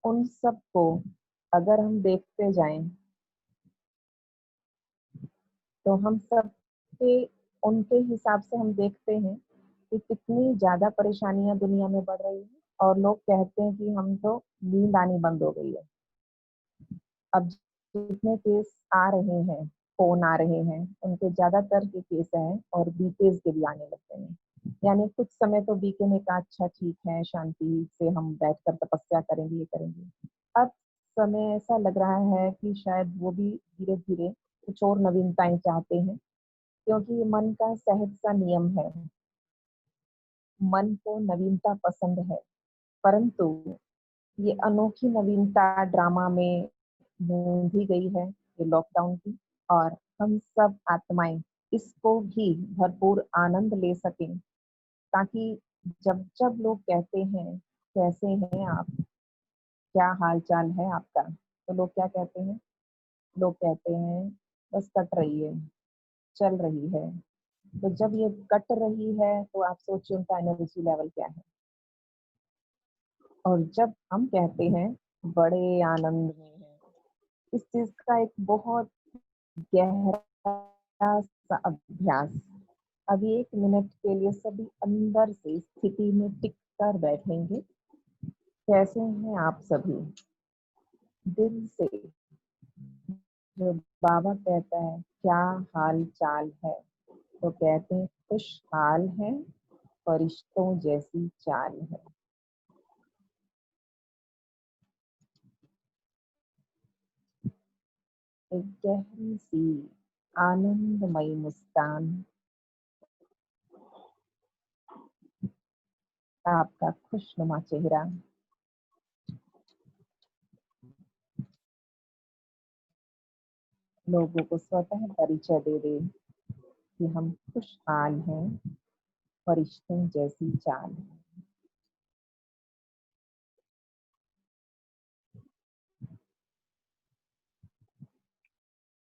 उन सब को अगर हम देखते जाएं तो हम सब के उनके हिसाब से हम देखते हैं कि कितनी ज्यादा परेशानियां दुनिया में बढ़ रही हैं और लोग कहते हैं कि हम तो नींद आनी बंद हो गई है। अब जितने केस आ रहे हैं, फोन आ रहे हैं, उनके ज्यादातर के केस हैं और बीकेस के भी आने लगते हैं। यानी कुछ समय तो बीके ने कहा अच्छा ठीक है, शांति से हम बैठकर तपस्या करेंगे, ये करेंगे। अब समय ऐसा लग रहा है कि शायद वो भी धीरे धीरे कुछ और नवीनताएं चाहते हैं, क्योंकि ये मन का सहज सा नियम है। मन को नवीनता पसंद है, परंतु ये अनोखी नवीनता ड्रामा में ढूंढी गई है, ये लॉकडाउन की। और हम सब आत्माएं इसको भी भरपूर आनंद ले सकें, ताकि जब जब लोग कहते हैं कैसे हैं आप, क्या हाल चाल है आपका, तो लोग क्या कहते हैं? लोग कहते हैं बस कट रही है, चल रही है। तो जब ये कट रही है तो आप सोचिए उनका एनर्जी लेवल क्या है। और जब हम कहते हैं बड़े आनंद में है, इस चीज का एक बहुत गहरा सा अभ्यास। अभी 1 मिनट के लिए सभी अंदर से स्थिति में टिक कर बैठेंगे। कैसे हैं आप सभी? दिल से जो बाबा कहता है क्या हाल चाल है, तो कहते हैं खुशहाल है, फरिश्तों जैसी चाल है। एक गहरी सी आनंदमयी मुस्कान आपका खुशनुमा चेहरा लोगों को स्वतः परिचय दे दे कि हम खुशहाल हैं, फरिश्तों जैसी चाल है।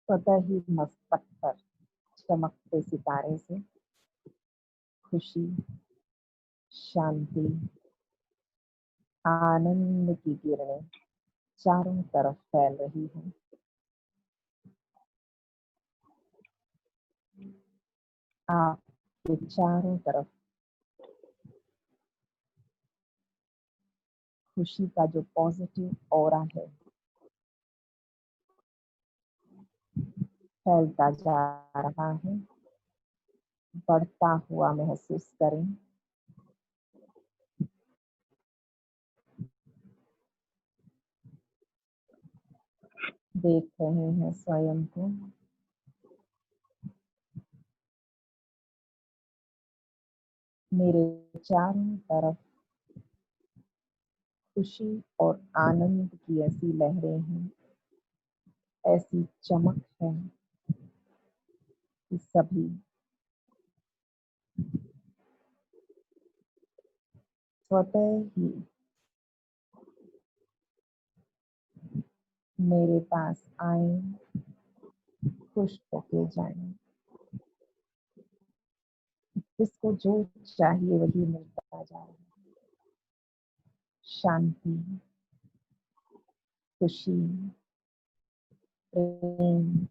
स्वतः ही मस्तक पर चमकते सितारे से खुशी, शांति, आनंद की किरणें चारों तरफ फैल रही हैं। आपके चारों तरफ खुशी का जो पॉजिटिव ऑरा है फैलता जा रहा है, बढ़ता हुआ महसूस करें। देख रहे हैं स्वयं को, मेरे चारों तरफ खुशी और आनंद की ऐसी लहरें हैं, ऐसी चमक है कि सभी स्वतः ही मेरे पास आए, खुश होके जाएं। जिसको जो चाहिए वही मिलता जा रहा है। शांति, खुशी, प्रेम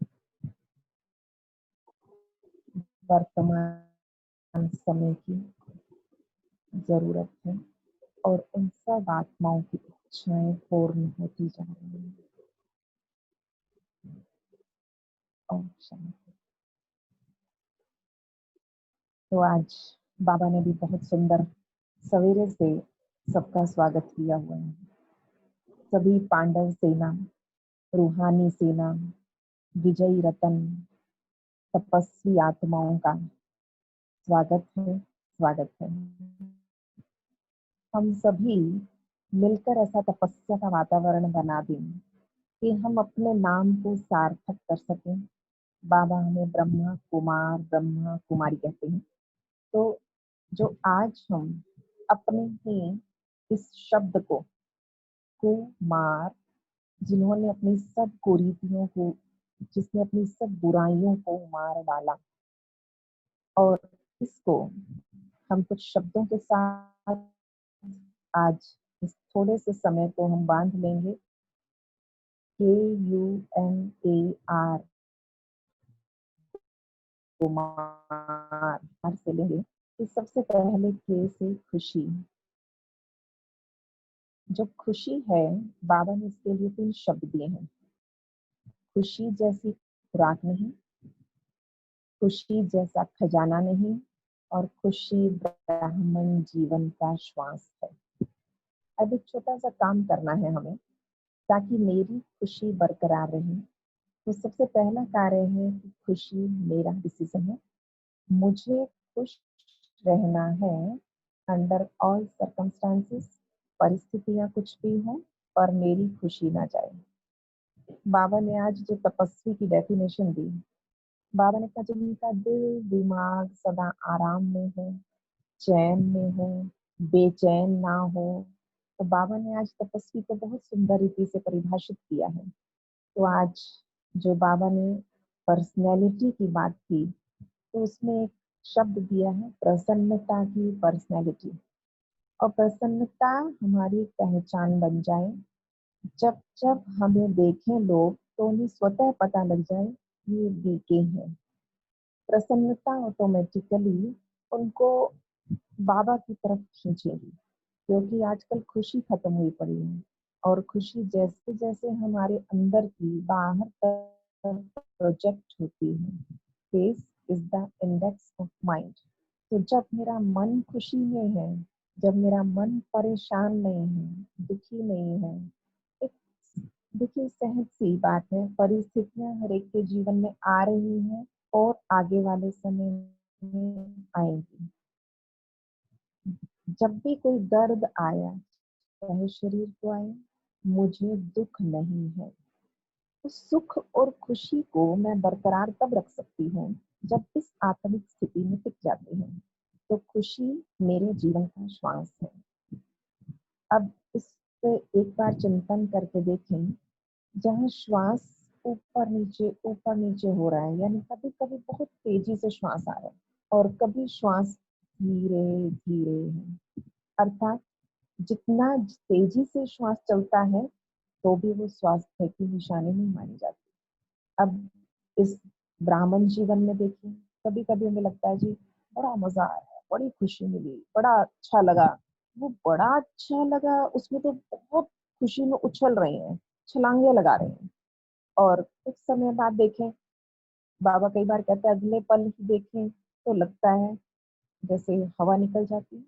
वर्तमान समय की जरूरत है, और उन सब आत्माओं की इच्छाएं पूर्ण होती जा रही हैं। और शांति। तो आज बाबा ने भी बहुत सुंदर सवेरे से सबका स्वागत किया हुआ है। सभी पांडव सेना, रूहानी सेना, विजयी रतन, तपस्वी आत्माओं का स्वागत है, स्वागत है। हम सभी मिलकर ऐसा तपस्या का वातावरण बना दें कि हम अपने नाम को सार्थक कर सकें। बाबा हमें ब्रह्मा कुमारी कहते हैं। तो जो आज हम अपने ही इस शब्द को कुमार, जिन्होंने अपनी सब कुरीतियों को, जिसने अपनी सब बुराइयों को मार डाला, और इसको हम कुछ शब्दों के साथ आज इस थोड़े से समय को हम बांध लेंगे, KUMAR, कुमार से लेंगे कि सबसे पहले के से खुशी। जो खुशी है, बाबा ने इसके लिए 3 शब्द दिए हैं। खुशी जैसी खुराक नहीं, खुशी जैसा खजाना नहीं, और खुशी ब्राह्मण जीवन का श्वास है। अब एक छोटा सा काम करना है हमें ताकि मेरी खुशी बरकरार रहे। तो सबसे पहला कार्य है कि खुशी मेरा डिसीजन है। मुझे खुश रहना है अंडर ऑल सर्कमस्टांसेस, परिस्थितियां कुछ भी हों, पर मेरी खुशी ना जाए। बाबा ने आज जो तपस्वी की डेफिनेशन दी, बाबा ने कहा जिनका दिल दिमाग सदा आराम में हो, चैन में हो, बेचैन ना हो। तो बाबा ने आज तपस्वी को बहुत सुंदर रीति से परिभाषित किया है। तो आज जो बाबा ने पर्सनैलिटी की बात की, तो उसमें एक शब्द दिया है प्रसन्नता की पर्सनैलिटी। और प्रसन्नता हमारी पहचान बन जाए। जब जब हमें देखें लोग तो उन्हें स्वतः पता लग जाए ये बीके हैं। प्रसन्नता ऑटोमेटिकली उनको बाबा की तरफ खींचेगी, क्योंकि आजकल खुशी खत्म हुई पड़ी है। और खुशी जैसे जैसे हमारे अंदर की बाहर तक प्रोजेक्ट होती है, face is the index of mind. तो जब मेरा मन खुशी में है, जब मेरा मन परेशान नहीं है, दुखी नहीं है, एक देखिए सहज सी बात है, परिस्थितियां हर एक के जीवन में आ रही हैं और आगे वाले समय में आएंगी। जब भी कोई दर्द आया, चाहे शरीर को आए, मुझे दुख नहीं है। तो सुख और खुशी को मैं बरकरार तब रख सकती हूँ जब इस आत्मिक स्थिति में टिक जाती है। तो खुशी मेरे जीवन का श्वास है। अब इस पे एक बार चिंतन करके देखें, जहाँ श्वास ऊपर नीचे हो रहा है, यानी कभी कभी बहुत तेजी से श्वास आ रहा है और कभी श्वास धीरे धीरे है। अर्थात जितना तेजी से श्वास चलता है तो भी वो स्वास्थ्य की निशानी नहीं मानी जाती। अब इस ब्राह्मण जीवन में देखिए, कभी कभी हमें लगता है जी बड़ा मजा आया, बड़ी खुशी मिली, बड़ा अच्छा लगा। वो बड़ा अच्छा लगा, उसमें तो बहुत खुशी में उछल रहे हैं, छलांगे लगा रहे हैं। और कुछ समय बाद देखें, बाबा कई बार कहते हैं अगले पल ही देखें तो लगता है जैसे हवा निकल जाती है।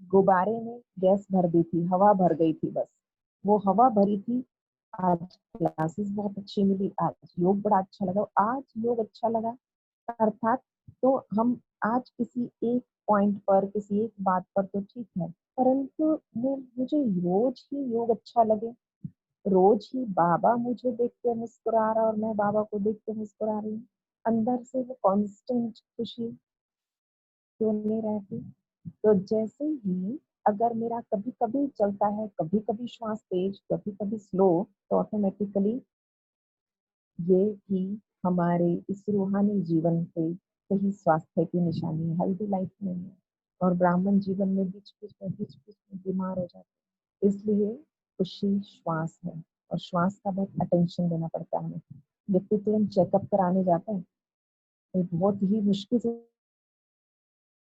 गुब्बारे में गैस भर दी थी, हवा भर गई थी, बस वो हवा भरी थी। आज क्लासेस बहुत अच्छी मिली, आज योग बड़ा अच्छा लगा, आज योग अच्छा लगा। अर्थात तो हम आज किसी एक पॉइंट पर, किसी एक बात पर तो ठीक है, परंतु मुझे रोज ही योग अच्छा लगे, रोज ही बाबा मुझे देख के मुस्कुरा रहा और मैं बाबा को देख के मुस्कुरा रही हूँ, अंदर से वो कांस्टेंट खुशी क्यों नहीं रहती। तो जैसे ही अगर मेरा कभी कभी चलता है, कभी कभी श्वास तेज, कभी कभी स्लो, तो ऑटोमेटिकली ये भी हमारे इस रूहानी जीवन से सही स्वास्थ्य की निशानी है, हेल्दी लाइफ नहीं है। और ब्राह्मण जीवन में बीच बीच में बीमार हो जाते हैं। इसलिए खुशी श्वास है और श्वास का बहुत अटेंशन देना पड़ता है हमें। व्यक्ति तुरंत चेकअप कराने जाता है तो बहुत ही मुश्किल से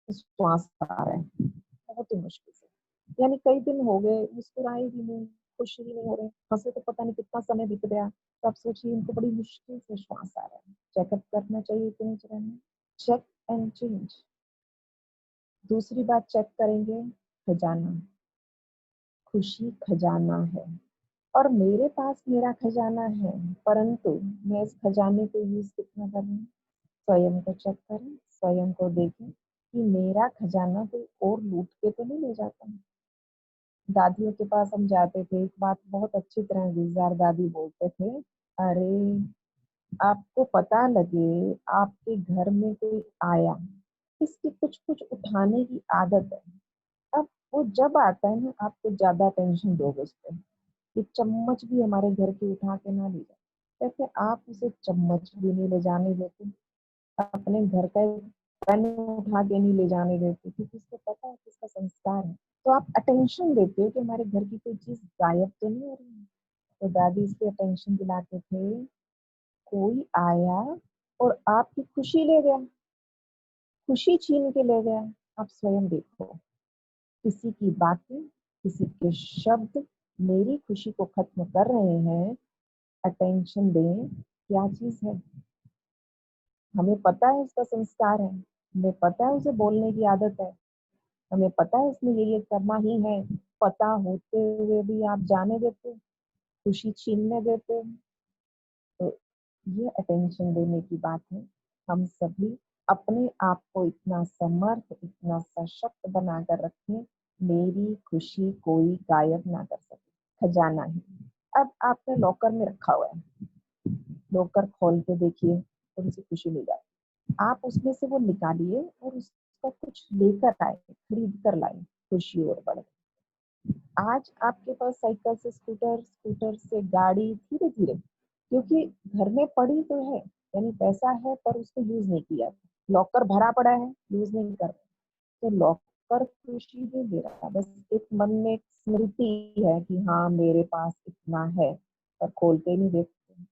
श्वास आ रहा है, बहुत ही मुश्किल से। यानी कई दिन हो गए मुस्कुराए भी नहीं, खुश भी नहीं हो रहे, हंसे तो पता नहीं कितना समय बीत गया। तो आप सोचिए इनको बड़ी मुश्किल से श्वास आ रहा है। चेकअप करना चाहिए कि नहीं चाहिए? Check and change. दूसरी बात चेक करेंगे, खजाना। खुशी खजाना है और मेरे पास मेरा खजाना है, परंतु मैं इस खजाने को यूज कितना कर रही हूँ? स्वयं को चेक करें, स्वयं को देखें कि मेरा खजाना कोई और लूट के तो नहीं ले जाता है। दादियों के पास हम जाते थे, एक बात बहुत अच्छी तरह गुलजार दादी बोलते थे, अरे आपको पता लगे आपके घर में कोई आया, इसकी कुछ कुछ उठाने की आदत है। अब वो जब आता है ना, आपको ज्यादा टेंशन दोगे उस पर, कि चम्मच भी हमारे घर की उठा के ना ले जाए। कहते आप उसे चम्मच भी नहीं ले जाने देते, अपने घर का एक पेन उठा के नहीं ले जाने देते, क्योंकि उसको पता है कि इसका संस्कार है। तो आप अटेंशन देते हो कि हमारे घर की कोई चीज गायब तो नहीं हो रही है। तो दादी इसलिए अटेंशन दिलाते थे, कोई आया और आपकी खुशी ले गया, खुशी छीन के ले गया। आप स्वयं देखो, किसी की बातें, किसी के शब्द मेरी खुशी को खत्म कर रहे हैं। अटेंशन दें, क्या चीज है? हमें पता है उसका संस्कार है, हमें पता है उसे बोलने की आदत है, हमें पता है इसमें ये करना ही है। पता होते हुए भी आप जाने देते, खुशी छीनने देते। तो ये अटेंशन देने की बात है। हम सभी अपने आप को इतना समर्थ, इतना सशक्त बनाकर रखें, मेरी खुशी कोई गायब ना कर सके। खजाना है, अब आपने लॉकर में रखा हुआ है, लॉकर खोल के देखिए, थोड़ी सी खुशी मिल जाए। आप उसमें से वो निकालिए और उसका कुछ लेकर आए, खरीद कर लाए, खुशी और बढ़ गई। आज आपके पास साइकिल से स्कूटर, स्कूटर से गाड़ी, धीरे धीरे, क्योंकि घर में पड़ी तो है, यानी पैसा है पर उसको यूज नहीं किया। लॉकर भरा पड़ा है, यूज नहीं कर रहे, तो लॉकर खुशी नहीं दे रहा, बस एक मन में एक स्मृति है कि हाँ मेरे पास इतना है, पर खोल के नहीं देखते।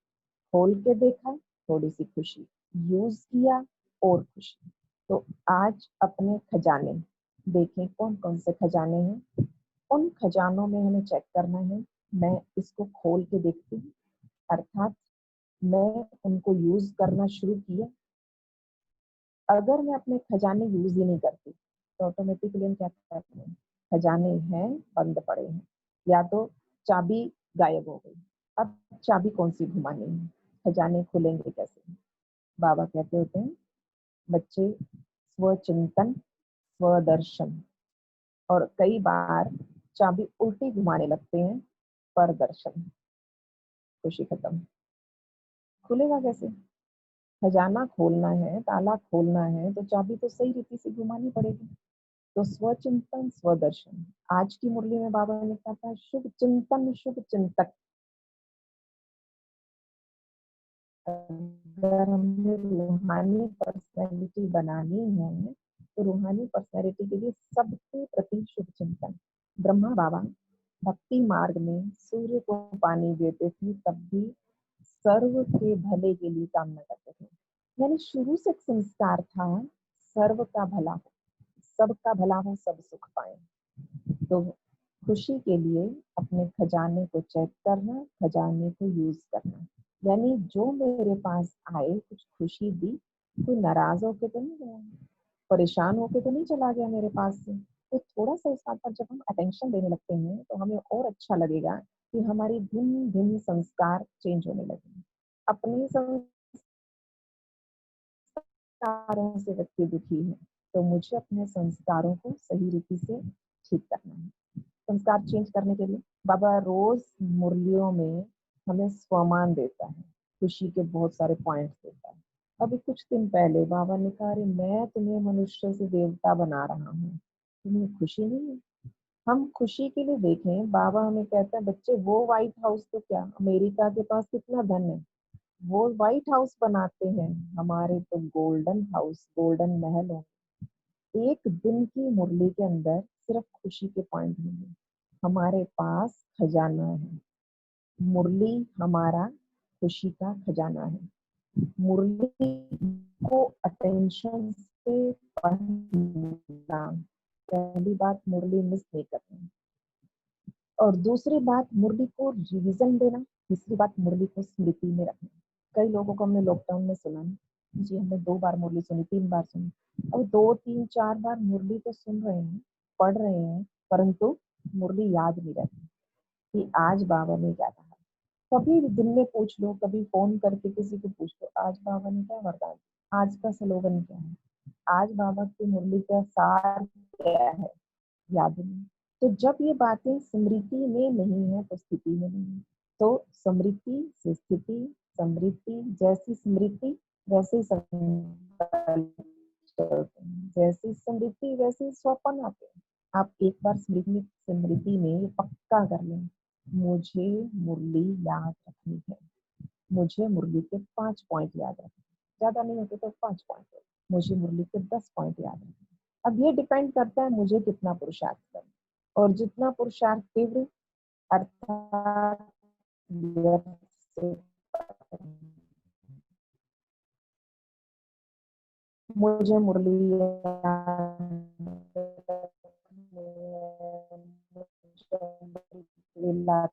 खोल के देखा, थोड़ी सी खुशी, यूज किया और खुशी। तो आज अपने खजाने देखें, कौन कौन से खजाने हैं। उन खजानों में हमें चेक करना है, मैं इसको खोल के देखती हूँ, अर्थात मैं उनको यूज करना शुरू किया। अगर मैं अपने खजाने यूज ही नहीं करती तो ऑटोमेटिकली हम क्या करते हैं, खजाने हैं बंद पड़े हैं, या तो चाबी गायब हो गई। अब चाबी कौन सी घुमानी है, खजाने खुलेंगे कैसे? बाबा कहते होते हैं, बच्चे स्वचिंतन, स्वदर्शन, और कई बार चाबी उल्टी घुमाने लगते हैं, पर दर्शन, खुशी खत्म। खुलेगा कैसे? खजाना खोलना है, ताला खोलना है, तो चाबी तो सही रीति से घुमानी पड़ेगी। तो स्वचिंतन, स्वदर्शन। आज की मुरली में बाबा ने कहा था, शुभ चिंतन शुभ चिंतक। अगर हमें रूहानी पर्सनैलिटी बनानी है, तो रूहानी पर्सनैलिटी के लिए सबके प्रति शुभ चिंतन। ब्रह्मा बाबा भक्ति मार्ग में सूर्य को पानी देते थे, तब भी सर्व के भले के लिए कामना करते थे। यानी शुरू से एक संस्कार था, सर्व का भला हो, सबका भला हो, सब सुख पाए। तो खुशी के लिए अपने खजाने को चेक करना, खजाने को यूज करना, यानी जो मेरे पास आए, कुछ खुशी दी, कोई नाराज होके तो नहीं गया, परेशान होके तो नहीं चला गया मेरे पास से। तो थोड़ा सा इस बात पर जब हम अटेंशन देने लगते हैं, तो हमें और अच्छा लगेगा कि हमारी भिन्न भिन्न संस्कार चेंज होने लगे। अपने संस्कारों से व्यक्ति दुखी है, तो मुझे अपने संस्कारों को सही रीति से ठीक करना है। संस्कार चेंज करने के लिए बाबा रोज मुरलियों में हमें स्वमान देता है, खुशी के बहुत सारे पॉइंट्स देता है। अभी कुछ दिन पहले बाबा ने कहा, अरे मैं तुम्हें मनुष्य से देवता बना रहा हूँ, तुम्हें खुशी नहीं है? हम खुशी के लिए देखें, बाबा हमें कहता है, बच्चे वो व्हाइट हाउस तो क्या, अमेरिका के पास कितना धन है, वो व्हाइट हाउस बनाते हैं, हमारे तो गोल्डन हाउस, गोल्डन महल हो। एक दिन की मुरली के अंदर सिर्फ खुशी के पॉइंट होंगे। हमारे पास खजाना है, मुरली हमारा खुशी का खजाना है। मुरली को अटेंशन से पढ़ना, पहली बात मुरली मिस नहीं करना, और दूसरी बात मुरली को रिवीजन देना, तीसरी बात मुरली को स्मृति में रखना। कई लोगों को हमने लॉकडाउन में सुना, जी हमने 2 बार मुरली सुनी, 3 बार सुनी। अब 2 3 4 बार मुरली तो सुन रहे हैं, पढ़ रहे हैं, परंतु मुरली याद नहीं रहती कि आज बाबा ने क्या कहा। कभी भी दिन में पूछ लो, कभी फोन करके किसी को पूछ लो, आज बाबा ने क्या वरदान, आज का स्लोगन क्या है, आज बाबा की मुरली का सार क्या है, याद नहीं। तो जब ये बातें स्मृति में नहीं है तो स्थिति में नहीं है। तो स्मृति से स्थिति, समृद्धि, जैसी स्मृति वैसे संकल्प चलते हैं, जैसी समृद्धि वैसे स्वप्न आते हैं। आप एक बार स्मृति में ये पक्का कर लें, मुझे मुरली याद रखनी है, मुझे मुरली के 5 पॉइंट याद रखने, ज्यादा नहीं होते तो 5 पॉइंट, मुझे मुरली के 10 पॉइंट याद रखने। अब ये डिपेंड करता है मुझे कितना पुरुषार्थ करना। और जितना पुरुषार्थ तीव्र अर्थात व्यर्थ से मुझे मुरली लीला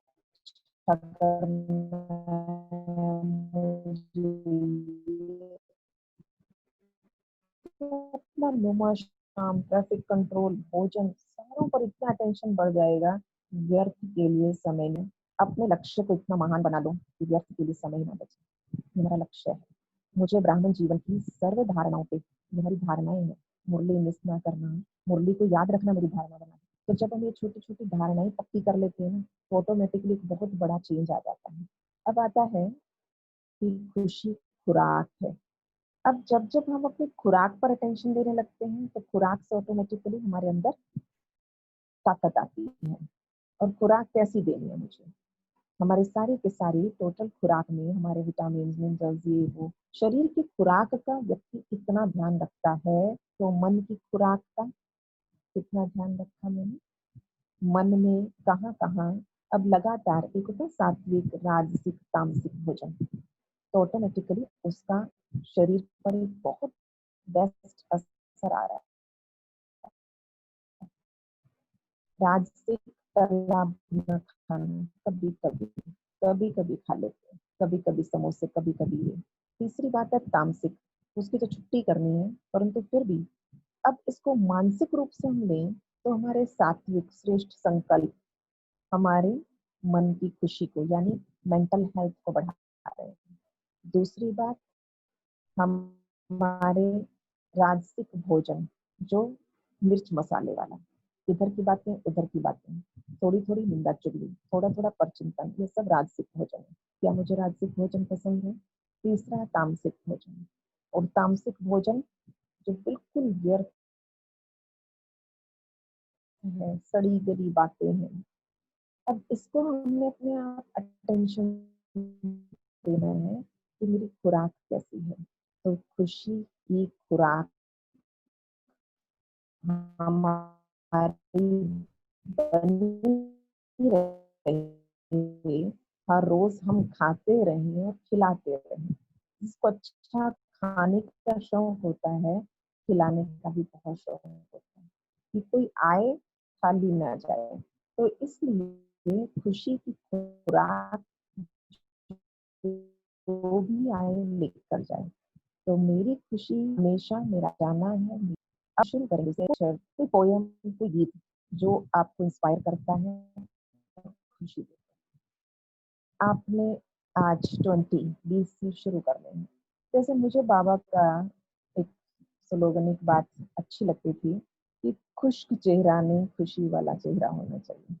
अपना नुमा शाम ट्रैफिक कंट्रोल भोजन सारों पर इतना टेंशन बढ़ जाएगा व्यर्थ के लिए समय नहीं। अपने लक्ष्य को इतना महान बना दो कि व्यर्थ के लिए समय ही ना बचे। ये मेरा लक्ष्य है। मुझे ब्राह्मण जीवन की सर्व धारणाओं पे ये मेरी धारणाएं हैं। मुरली मिस ना करना, मुरली को याद रखना मेरी धारणा बना। तो जब हम ये छोटी छोटी धारणाएं पक्की कर लेते हैं ना तो ऑटोमेटिकली एक बहुत बड़ा चेंज आ जाता है। अब आता है कि खुशी खुराक है। अब जब जब हम अपनी खुराक पर अटेंशन देने लगते हैं तो खुराक से ऑटोमेटिकली हमारे अंदर ताकत आती है। और खुराक कैसी देनी है मुझे, हमारी सारी की सारी टोटल खुराक में हमारे विटामिन मिनरल्स ये वो शरीर की खुराक का व्यक्ति इतना ध्यान रखता है तो मन की खुराक का कितना ध्यान रखा मैंने, मन में कहाँ कहाँ। अब लगातार एक होता है सात्विक राजसिक तामसिक भोजन, तो ऑटोमेटिकली उसका शरीर पर एक बहुत बेस्ट असर आ रहा है। राजसिक तला भुना खाना कभी कभी कभी खा लेते हैं, कभी कभी समोसे कभी कभी ये। तीसरी बात है तामसिक, उसकी तो छुट्टी करनी है परंतु फिर भी अब इसको मानसिक रूप से हम लें तो हमारे सात्विक श्रेष्ठ संकल्प हमारे मन की खुशी को यानी मेंटल हेल्थ को बढ़ा रहे हैं। दूसरी बात हम हमारे राजसिक भोजन जो मिर्च मसाले वाला, इधर की बातें उधर की बातें, थोड़ी थोड़ी निंदा चुगली, थोड़ा थोड़ा परचिंतन, ये सब राजसिक भोजन है। क्या मुझे राजसिक भोजन पसंद है? तीसरा है तामसिक भोजन। और तामसिक भोजन जो बिल्कुल व्यर्थ है, सड़ी गली बातें हैं। अब इसको हमने अपने आप अटेंशन देना है कि मेरी खुराक कैसी है। तो खुशी की खुराक हमारी बनी रहे, हर रोज हम खाते रहें और खिलाते रहें। जिसको अच्छा खाने का शौक होता है खिलाने का भी बहुत शौक होता है कि कोई आए खाली ना जाए। तो इसलिए खुशी की खुराक जो भी आए लेकर जाए। तो मेरी खुशी हमेशा मेरा जाना है। अब शुरू करेंगे से कोई पोयम कोई गीत जो आपको इंस्पायर करता है खुशी देता है। आपने आज 20 से शुरू करने हैं। जैसे मुझे बाबा का एक स्लोगन एक बात अच्छी लगती थी कि खुश्क चेहरा नहीं खुशी वाला चेहरा होना चाहिए।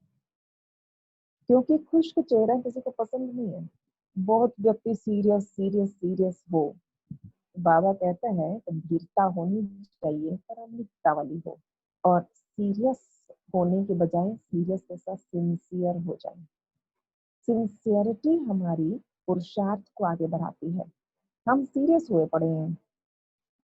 क्योंकि खुश्क चेहरा किसी को पसंद नहीं है। बहुत व्यक्ति सीरियस सीरियस सीरियस हो, बाबा कहता है गंभीरता होनी चाहिए पर अमितता वाली हो। और सीरियस होने के बजाय सीरियस के साथ सिंसियर हो जाए। सिंसियरिटी हमारी पुरुषार्थ को आगे बढ़ाती है। हम सीरियस हुए पड़े हैं,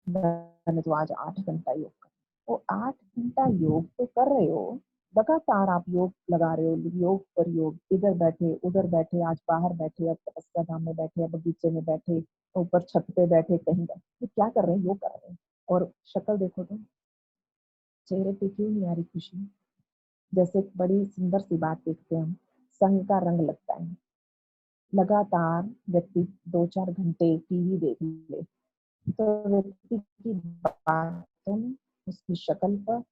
मैंने तो आज 8 घंटा योग कर, वो 8 घंटा योग तो कर रहे हो, लगातार आप योग लगा रहे हो, योग पर योग, इधर बैठे उधर बैठे, आज बाहर बैठे, अब तपस्या धाम में बैठे, अब बगीचे में बैठे, ऊपर छत पे बैठे, कहीं तो क्या कर रहे हैं? योग कर रहे हैं। और शक्ल देखो तो चेहरे पे क्यों नहीं आ रही खुशी? जैसे एक बड़ी सुंदर सी बात देखते हैं हम, संग का रंग लगता है। लगातार व्यक्ति 2-4 घंटे टीवी देख ले तो व्यक्ति की बातों में, उसकी शक्ल पर,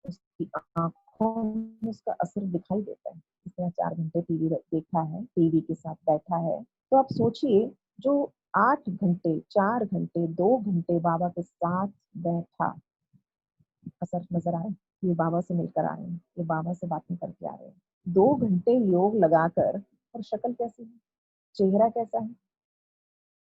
उसकी आंखों में उसका असर दिखाई देता है। इसने 4 घंटे टीवी देखा है, टीवी के साथ बैठा है, तो आप सोचिए जो 8 घंटे 4 घंटे 2 घंटे बाबा के साथ बैठा, असर नजर आ रहा है। ये बाबा से मिलकर आ रहे हैं, ये बाबा से बातें करके आ रहे हैं 2 घंटे योग लगाकर, और शक्ल कैसी है, चेहरा कैसा है?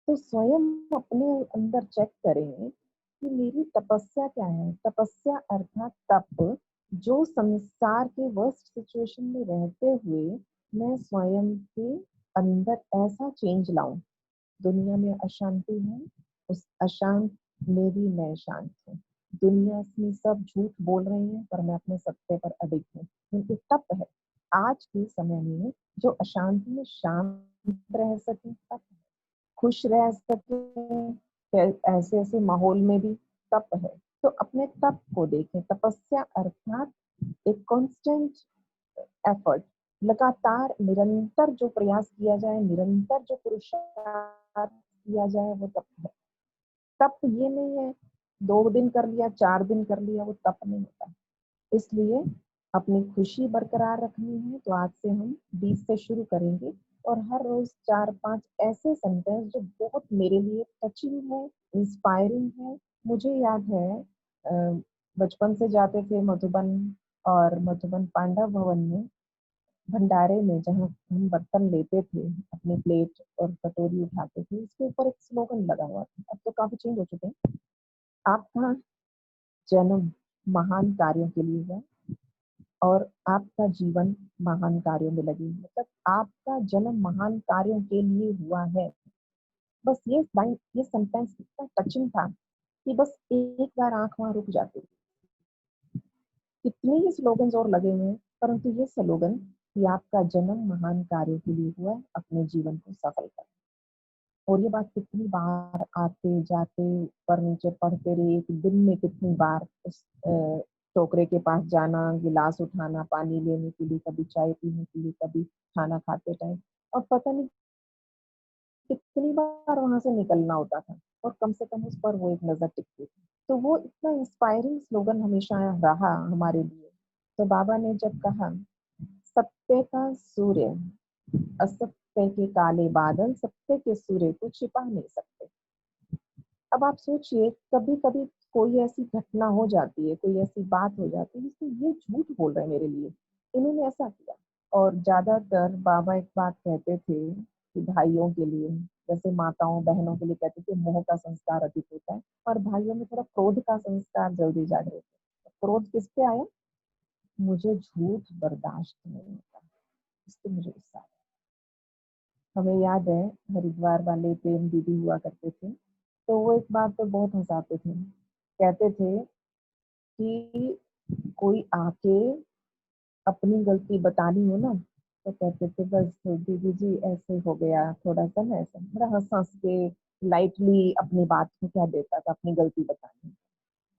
तो स्वयं अपने अंदर चेक करें कि मेरी तपस्या क्या है। तपस्या अर्थात तप, जो संसार के वर्स्ट सिचुएशन में रहते हुए मैं स्वयं के अंदर ऐसा चेंज लाऊं। दुनिया में अशांति है, उस अशांत में भी मैं शांत हूँ। दुनिया में सब झूठ बोल रही है पर मैं अपने सत्य पर अडिग हूँ। क्योंकि तप है। आज के समय में जो अशांति में शांत रह सके, तप है। खुश रह सके ऐसे ऐसे माहौल में भी, तप है। तो अपने तप को देखें। तपस्या अर्थात एक कांस्टेंट एफर्ट, लगातार निरंतर जो प्रयास किया जाए, निरंतर जो पुरुषार्थ किया जाए, वो तप है। तप ये नहीं है 2 दिन कर लिया, 4 दिन कर लिया, वो तप नहीं होता। इसलिए अपनी खुशी बरकरार रखनी है तो आज से हम 20 से शुरू करेंगे और हर रोज 4-5 ऐसे सेंटेंस जो बहुत मेरे लिए टचिंग है, इंस्पायरिंग है। मुझे याद है बचपन से जाते थे मधुबन, और मधुबन पांडव भवन में भंडारे में जहाँ हम बर्तन लेते थे, अपनी प्लेट और कटोरी उठाते थे, उसके ऊपर एक स्लोगन लगा हुआ था। अब तो काफी चेंज हो चुके हैं। आपका जन्म महान कार्यों के लिए हुआ और आपका जीवन महान कार्यों में लगी। मतलब आपका जन्म महान कार्यों के लिए हुआ है। बस ये लाइन, ये सेंटेंस इतना टचिंग था कि बस एक बार आंख वहां रुक जाती। कितने ही स्लोगन्स और लगे हुए हैं, परंतु ये स्लोगन कि आपका जन्म महान कार्यों के लिए हुआ है, अपने जीवन को सफल कर। और ये बात कितनी बार आते जाते ऊपर नीचे पढ़ते रहे, एक दिन में कितनी बार उस टोकरे के पास जाना, गिलास उठाना पानी लेने के लिए, कभी चाय पीने के लिए, कभी खाना खाते टाइम, और पता नहीं कितनी बार वहां से निकलना होता था, और कम से कम उस पर वो एक नजर टिकती थी। तो वो इतना इंस्पायरिंग स्लोगन हमेशा रहा हमारे लिए। तो बाबा ने जब कहा, सत्य का सूर्य असत्य के काले बादल सत्य के सूर्य को छिपा नहीं सकते। अब आप सोचिए, कभी कभी कोई ऐसी घटना हो जाती है, कोई ऐसी बात हो जाती है जिसमें ये झूठ बोल रहे हैं मेरे लिए, इन्होंने ऐसा किया। और ज्यादातर बाबा एक बात कहते थे कि भाइयों के लिए, जैसे माताओं बहनों के लिए कहते थे मोह का संस्कार अधिक होता है, और भाइयों में थोड़ा क्रोध का संस्कार जल्दी जागृत होता है। क्रोध किस पे आया? मुझे झूठ बर्दाश्त नहीं होता, इससे मुझे गुस्सा आता है। हमें याद है हरिद्वार वाले प्रेम दीदी हुआ करते थे, तो वो एक बात पे बहुत हंसाते थे। कहते थे कि कोई आके अपनी गलती बतानी हो ना, तो कहते थे बस दीदी जी ऐसे हो गया, थोड़ा सा ना ऐसा, बड़ा हंस हंस के लाइटली अपनी बात को क्या देता था, अपनी गलती बतानी।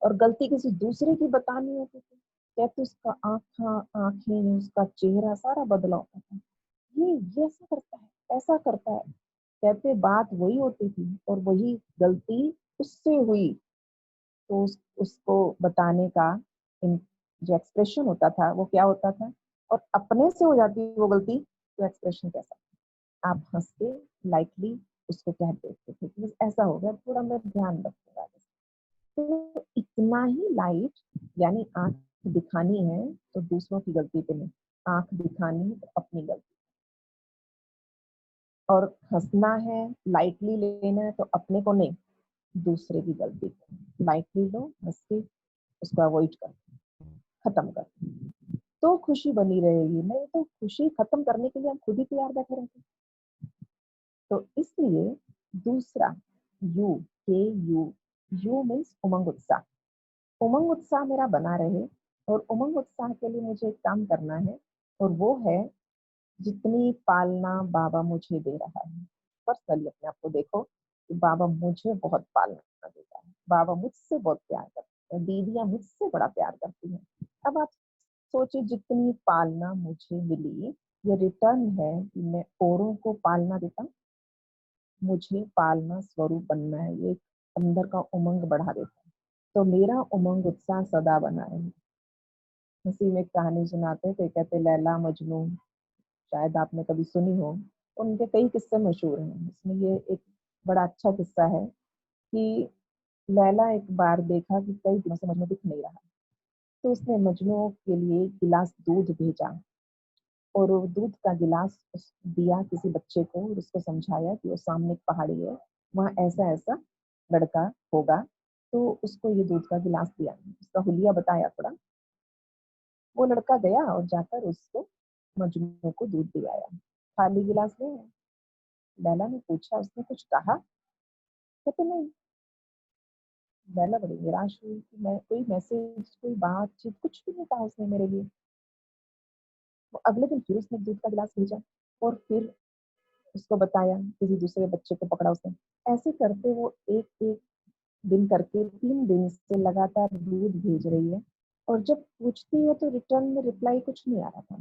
और गलती किसी दूसरे की बतानी होती थी, कहते उसका आंखा आंखें, उसका चेहरा सारा बदला होता था। ये ऐसा करता है, ऐसा करता है। कहते बात वही होती थी और वही गलती उससे हुई, तो उसको बताने का जो एक्सप्रेशन होता था वो क्या होता था, और अपने से हो जाती वो गलती तो एक्सप्रेशन कैसा, आप हंस के लाइटली उसको कह देते थे कि बस ऐसा हो गया, थोड़ा मैं ध्यान रखूंगा। तो इतना ही लाइट, यानी आंख दिखानी है तो दूसरों की गलती पे नहीं, आंख दिखानी है तो अपनी गलती। और हंसना है, लाइटली लेना है तो अपने को नहीं, दूसरे की गलती को लाइटली लो, हंस के उसको अवॉइड कर, खत्म कर, तो खुशी बनी रहेगी। नहीं तो खुशी खत्म करने के लिए हम खुद ही तैयार बैठे रहते हैं। तो इसलिए दूसरा, यू, के यू, यू मीन्स उमंग उत्साह। उमंग उत्साह मेरा बना रहे, और उमंग उत्साह के लिए मुझे एक काम करना है, और वो है जितनी पालना बाबा मुझे दे रहा है। पर्सनली अपने आप को देखो कि बाबा मुझे बहुत पालना देता है, बाबा मुझसे बहुत प्यार करते हैं, दीदियां मुझसे बड़ा प्यार करती हैं। अब आप सोचिए, जितनी पालना मुझे मिली, ये रिटर्न है कि मैं औरों को पालना देता हूँ। मुझे पालना स्वरूप बनना है, ये अंदर का उमंग बढ़ा देता है। तो मेरा उमंग उत्साह सदा बना है। हंसी में एक कहानी सुनाते थे, कहते लैला मजनू, शायद आपने कभी सुनी हो। उनके कई किस्से मशहूर हैं, उसमें ये एक बड़ा अच्छा किस्सा है कि लैला एक बार देखा कि कई दिनों से मजनू दिख नहीं रहा, तो उसने मजनू के लिए एक गिलास दूध भेजा, और वो दूध का गिलास दिया किसी बच्चे को, और उसको समझाया कि वो सामने एक पहाड़ी है, वहाँ ऐसा ऐसा लड़का होगा, तो उसको ये दूध का गिलास दिया, उसका हुलिया बताया थोड़ा। वो लड़का गया और जाकर उसको, मजनू को दूध दिलाया। खाली गिलास ले आया। लैला ने पूछा, उसने कुछ कहा? कहते नहीं। लैला बड़ी निराश हुई कि मैं कोई मैसेज, कोई बातचीत कुछ भी नहीं कहा उसने मेरे लिए। वो अगले दिन फिर उसने दूध का गिलास भेजा और फिर उसको बताया, किसी दूसरे बच्चे को पकड़ा उसने। ऐसे करके वो एक-एक दिन करके 3 दिन से लगातार दूध भेज रही है और जब पूछती है तो रिटर्न में रिप्लाई कुछ नहीं आ रहा था।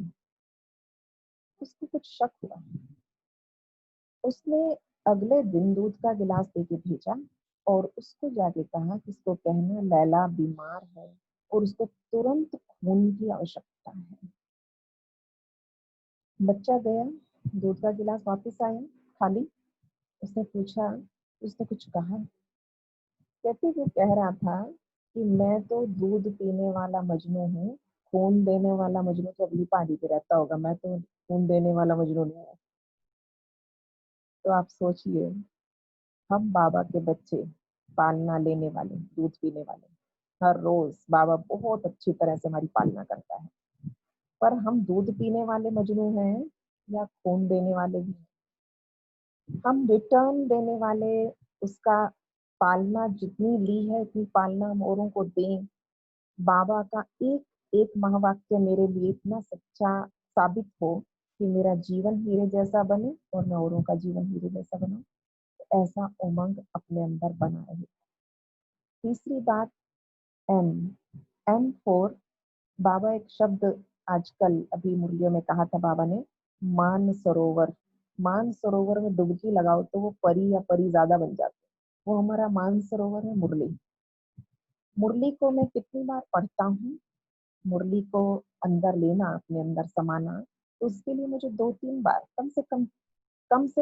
उसको कुछ शक हुआ। उसने अगले दिन दूध का गिलास देके भेजा और उसको जाके कहा कि इसको कहना लैला बीमार है और उसको तुरंत खून की आवश्यकता है। बच्चा गया, दूध का गिलास वापस आया, खाली। उसने पूछा, उसने कुछ कहा? कहते वो कह रहा था कि मैं तो दूध पीने वाला मजनू हूँ, खून देने वाला मजनू तो अगली पहाड़ी पे रहता होगा, मैं तो खून देने वाला मजनू नहीं हूँ। तो आप सोचिए, हम बाबा के बच्चे, पालना लेने वाले, दूध पीने वाले, हर रोज बाबा बहुत अच्छी तरह से हमारी पालना करता है, पर हम दूध पीने वाले मजनू हैं या खून देने वाले भी हैं? हम रिटर्न देने वाले, उसका पालना जितनी ली है उतनी पालना हम औरों को दें। बाबा का एक एक महावाक्य मेरे लिए इतना सच्चा साबित हो कि मेरा जीवन हीरे जैसा बने और मैं औरों का जीवन हीरे जैसा बनाऊं, तो ऐसा उमंग अपने अंदर बना रहे। तीसरी बात, एम एम फॉर बाबा। एक शब्द आजकल अभी मुरलियों में कहा था बाबा ने, मान सरोवर। मान सरोवर में डुबकी लगाओ तो वो परी या परी ज्यादा बन जाते हैं। वो हमारा मान सरोवर है मुरली। मुरली को मैं कितनी बार पढ़ता हूँ, मुरली को अंदर लेना, अपने अंदर समाना, तो उसके लिए मुझे 2-3 बार, कम से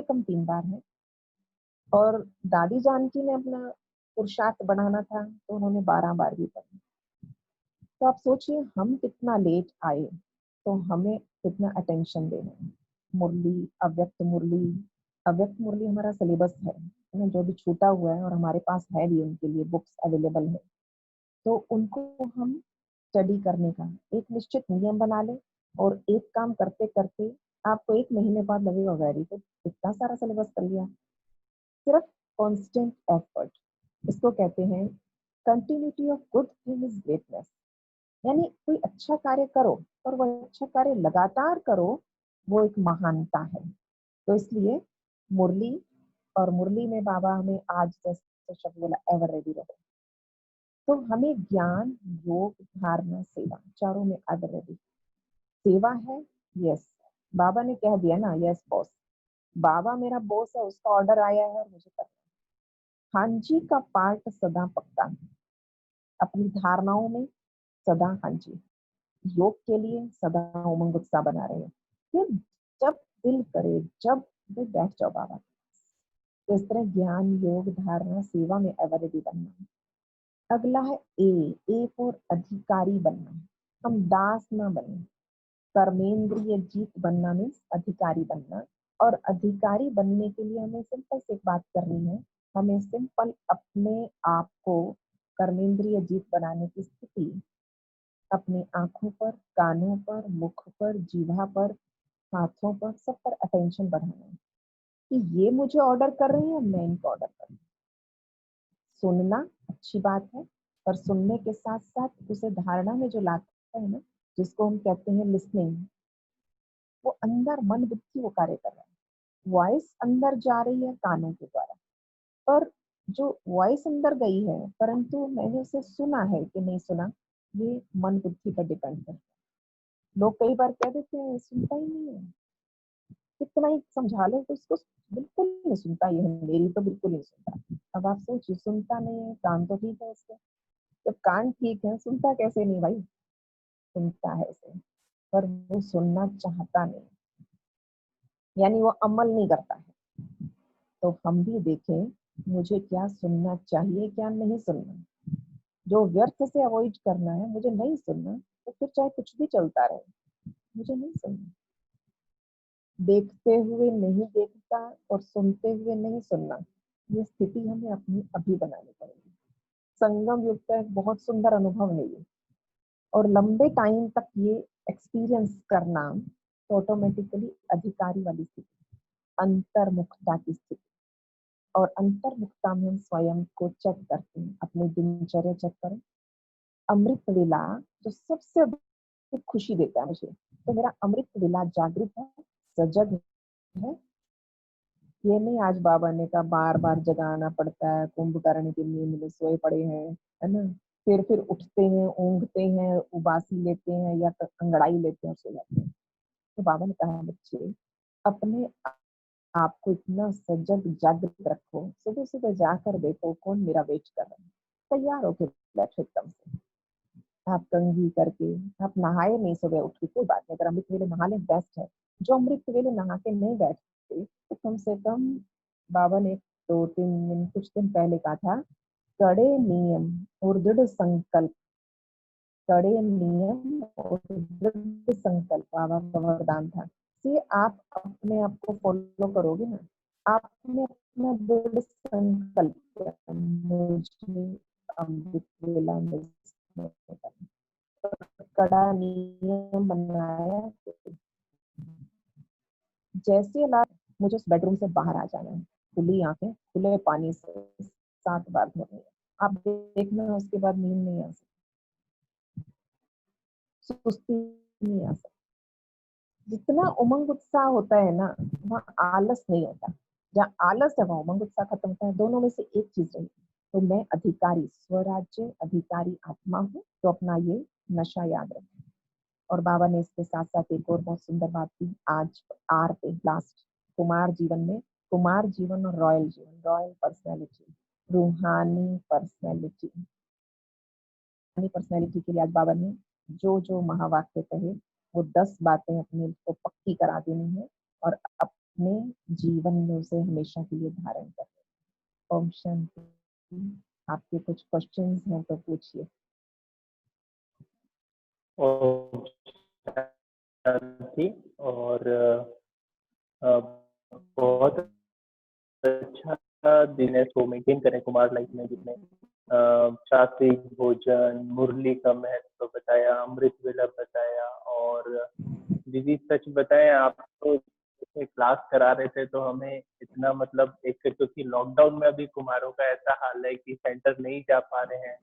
कम 3 बार है। और दादी जानकी ने अपना पुरुषार्थ बढ़ाना था तो उन्होंने 12 बार भी पढ़ी। तो आप सोचिए हम कितना लेट आए, तो हमें कितना अटेंशन देना है। मुरली, अव्यक्त मुरली, अव्यक्त मुरली हमारा सिलेबस है ना, जो भी छूटा हुआ है और हमारे पास है भी, उनके लिए बुक्स अवेलेबल है, तो उनको हम स्टडी करने का एक निश्चित नियम बना लें और एक काम करते करते आपको 1 महीने बाद लगेगा वेरी गुड, इतना सारा सिलेबस कर लिया। सिर्फ कांस्टेंट एफर्ट, इसको कहते हैं continuity of good thing is greatness. यानी कोई अच्छा कार्य करो और वो अच्छा कार्य लगातार करो, वो एक महानता है। तो इसलिए मुरली, और मुरली में बाबा हमें आज जैसे शब्द बोला, एवर रेडी रहो। तो हमें ज्ञान, योग, धारणा, सेवा, चारों में एवर रेडी। सेवा है, यस, बाबा ने कह दिया ना, यस बॉस, बाबा मेरा बॉस है, उसका ऑर्डर आया है और मुझे करना है। हाँ जी का पार्ट सदा पक्का, अपनी धारणाओं में सदा हाँ जी, योग के लिए सदा उमंग उत्साह बना रहे। फिर जब दिल करे, जब भी बैठ जाओ बाबा। तो इस तरह ज्ञान, योग, धारणा, सेवा में एवरेडी बनना है। अगला है ए फॉर अधिकारी बनना है। हम दास ना बने, कर्मेंद्रिय जीत बनना मीन्स अधिकारी बनना। और अधिकारी बनने के लिए हमें सिंपल से एक बात करनी है, हमें सिंपल अपने आप को कर्मेंद्रिय जीत बनाने की स्थिति अपनी आंखों पर, कानों पर, मुख पर, जीभा पर, हाथों पर, सब पर अटेंशन बढ़ाना है कि ये मुझे ऑर्डर कर रही है, मैं इनको ऑर्डर कर रही हूँ। सुनना अच्छी बात है, पर सुनने के साथ साथ उसे धारणा में जो लाता है ना, जिसको हम कहते हैं लिसनिंग, वो अंदर मन बुद्धि वो कार्य कर रहा है। वॉइस अंदर जा रही है कानों के द्वारा, पर जो वॉइस अंदर गई है परंतु मैंने उसे सुना है कि नहीं सुना, ये मन बुद्धि पर डिपेंड करता है। लोग कई बार कह देते हैं सुनता ही नहीं है, कितना ही समझा लो तो उसको बिल्कुल नहीं सुनता, ये मेरी तो बिल्कुल नहीं सुनता। अब आप सोचिए, सुनता नहीं है, कान तो ठीक है उसके, जब कान ठीक है सुनता कैसे नहीं भाई? सुनता है उसे, पर वो सुनना चाहता नहीं, यानी वो अमल नहीं करता है। तो हम भी देखें मुझे क्या सुनना चाहिए, क्या नहीं सुनना। जो व्यर्थ से अवॉइड करना है, मुझे नहीं सुनना, तो फिर चाहे कुछ भी चलता रहे, मुझे नहीं सुनना। देखते हुए नहीं देखता और सुनते हुए नहीं सुनना, ये स्थिति हमें अपनी अभी बनानी पड़ेगी। संगम युग का एक बहुत सुंदर अनुभव है ये, और लंबे टाइम तक ये एक्सपीरियंस करना, तो ऑटोमेटिकली अधिकारी वाली स्थिति, अंतर्मुखता की स्थिति। और अंतर्मुखता में हम स्वयं को चेक करते हैं, अपनी दिनचर्या चेक करें। अमृत वेला जो सबसे अधिक खुशी देता है मुझे, तो मेरा अमृत वेला जागृत है, सजग है। ये नहीं आज बाबा ने कहा बार-बार जगाना पड़ता है, कुंभकर्ण की नींद में सोए पड़े हैं, है ना? फिर उठते हैं, ऊँघते हैं, उबासी लेते हैं या अंगड़ाई लेते हैं और सो जाते हैं। तो बाबा ने कहा बच्चे अपने आपको इतना सजग जागृत रखो, सुबह-सुबह जाकर देखो कौन मेरा वेट कर रहा है। तैयार होके बैठो एकदम से। आप कंघी करके, आप नहाए नहीं सुबह उठ के कोई बात नहीं, अगर अमृत वेले नहा लें बेस्ट है। जो अमृत वेले नहा के नहीं बैठते, तो कम से कम बाबा ने 2-3 दिन कुछ दिन पहले कहा था, कड़े नियम और दृढ़ संकल्प, कड़े नियम और दृढ़ संकल्प बाबा का वरदान था। से आप अपने आप को फॉलो करोगे ना, आपने अपना दृढ़ संकल्प किया, मुझे अमृत वेला मिस नहीं करना। कड़ा नियम बनाया, जैसे ला मुझे उस बेडरूम से बाहर आ जाना है, खुली आंखें खुले पानी से 7 बार धोनी है। आप देखना उसके बाद नींद नहीं आ सकती, सुस्ती नहीं आ सकती। जितना उमंग उत्साह होता है ना, वहाँ आलस नहीं होता। जहाँ आलस है वहाँ उमंग उत्साह खत्म होता है। दोनों में से एक चीज रही, तो मैं अधिकारी स्वराज्य अधिकारी आत्मा हूँ, तो अपना ये नशा याद रखें। और बाबा ने इसके साथ साथ एक और बहुत सुंदर बात की, आज आर पे लास्ट, कुमार जीवन में, कुमार जीवन और रॉयल जीवन, रॉयल पर्सनैलिटी, रूहानी पर्सनैलिटी, रूहानी पर्सनैलिटी के लिए आज बाबा ने जो जो महावाक्य कहे, वो 10 बातें अपने को पक्की करा देनी है और अपने जीवन में उसे हमेशा के लिए धारण करना। ओम शांति। आपके कुछ क्वेश्चंस हैं तो पूछिए। ओम शांति। और बहुत अच्छा दिन है, इसको मेंटेन करें कुमार लाइफ में, जिसमें सात्विक भोजन, मुरली का महत्व बताया, अमृत वेला बताया। और दीदी सच बताएं, आप तो क्लास करा रहे थे तो हमें इतना मतलब एक, क्योंकि लॉकडाउन में अभी कुमारों का ऐसा हाल है कि सेंटर नहीं जा पा रहे हैं,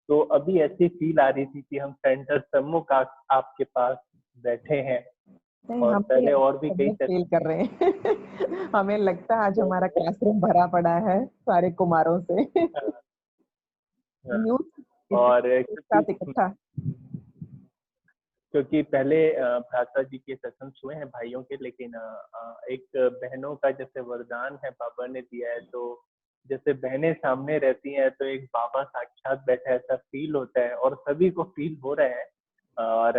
तो अभी ऐसी फील आ रही थी कि हम सेंटर सम्मुख आपके पास बैठे हैं। नहीं, और हम भी पहले और भी कई सबमिट फील कर रहे हैं। हमें लगता है आज हमारा क्लासरूम भरा पड़ा है सारे कुमारों से। न्यूज़ और एक साथ इकट्ठा। क्योंकि पहले भ्राता जी के सत्संग हुए हैं भाइयों के, लेकिन एक बहनों का जैसे वरदान है बाबा ने दिया है, तो जैसे बहनें सामने रहती हैं तो एक बाबा साक्षात बैठा ऐसा फील होता है, और सभी को फील हो रहा है। और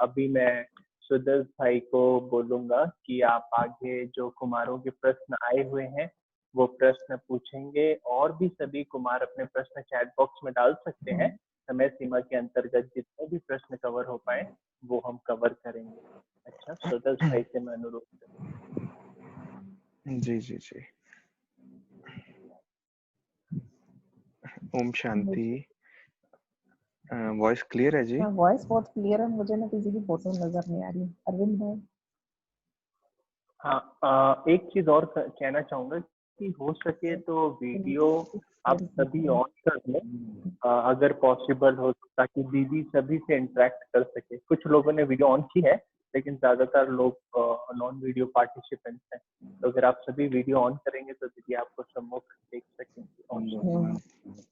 अभी मैं सुदर्श भाई को बोलूंगा कि आप आगे जो कुमारों के प्रश्न आए हुए हैं वो प्रश्न पूछेंगे, और भी सभी कुमार अपने प्रश्न चैट बॉक्स में डाल सकते हैं। समय सीमा के अंतर्गत जितने भी प्रश्न कवर हो पाए वो हम कवर करेंगे। अच्छा, सुदर्श भाई से मैं अनुरोध करूँ। जी जी जी। ओम शांति। वॉइस क्लियर है जी? वॉइस बहुत क्लियर है, मुझे ना किसी की फोटो नजर नहीं आ रही। अरविंद भाई। हाँ, एक चीज और कहना चाहूंगा कि हो सके तो वीडियो आप सभी ऑन कर लें, अगर पॉसिबल हो, ताकि दीदी सभी से इंटरेक्ट कर सके। कुछ लोगों ने वीडियो ऑन की है, लेकिन ज्यादातर लोग नॉन वीडियो पार्टिसिपेंट्स हैं, तो अगर आप सभी वीडियो ऑन करेंगे तो दीदी आपको सम्मुख देख सकेंगे।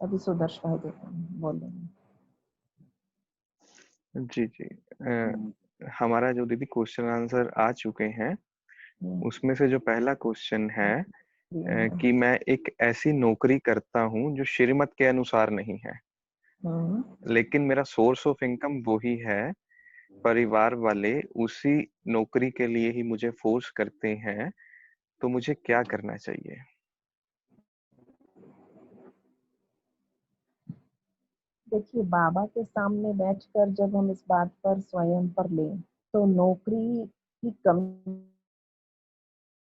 अभी सुदर्श भाई बोल रहे हैं। जी जी। हमारा जो दीदी क्वेश्चन आंसर आ चुके हैं, उसमें से जो पहला क्वेश्चन है कि मैं एक ऐसी नौकरी करता हूँ जो श्रीमत के अनुसार नहीं है, लेकिन मेरा सोर्स ऑफ इनकम वही है, परिवार वाले उसी नौकरी के लिए ही मुझे फोर्स करते हैं, तो मुझे क्या करना चाहिए? देखिए, बाबा के सामने बैठकर जब हम इस बात पर स्वयं पर लें, तो नौकरी की कमी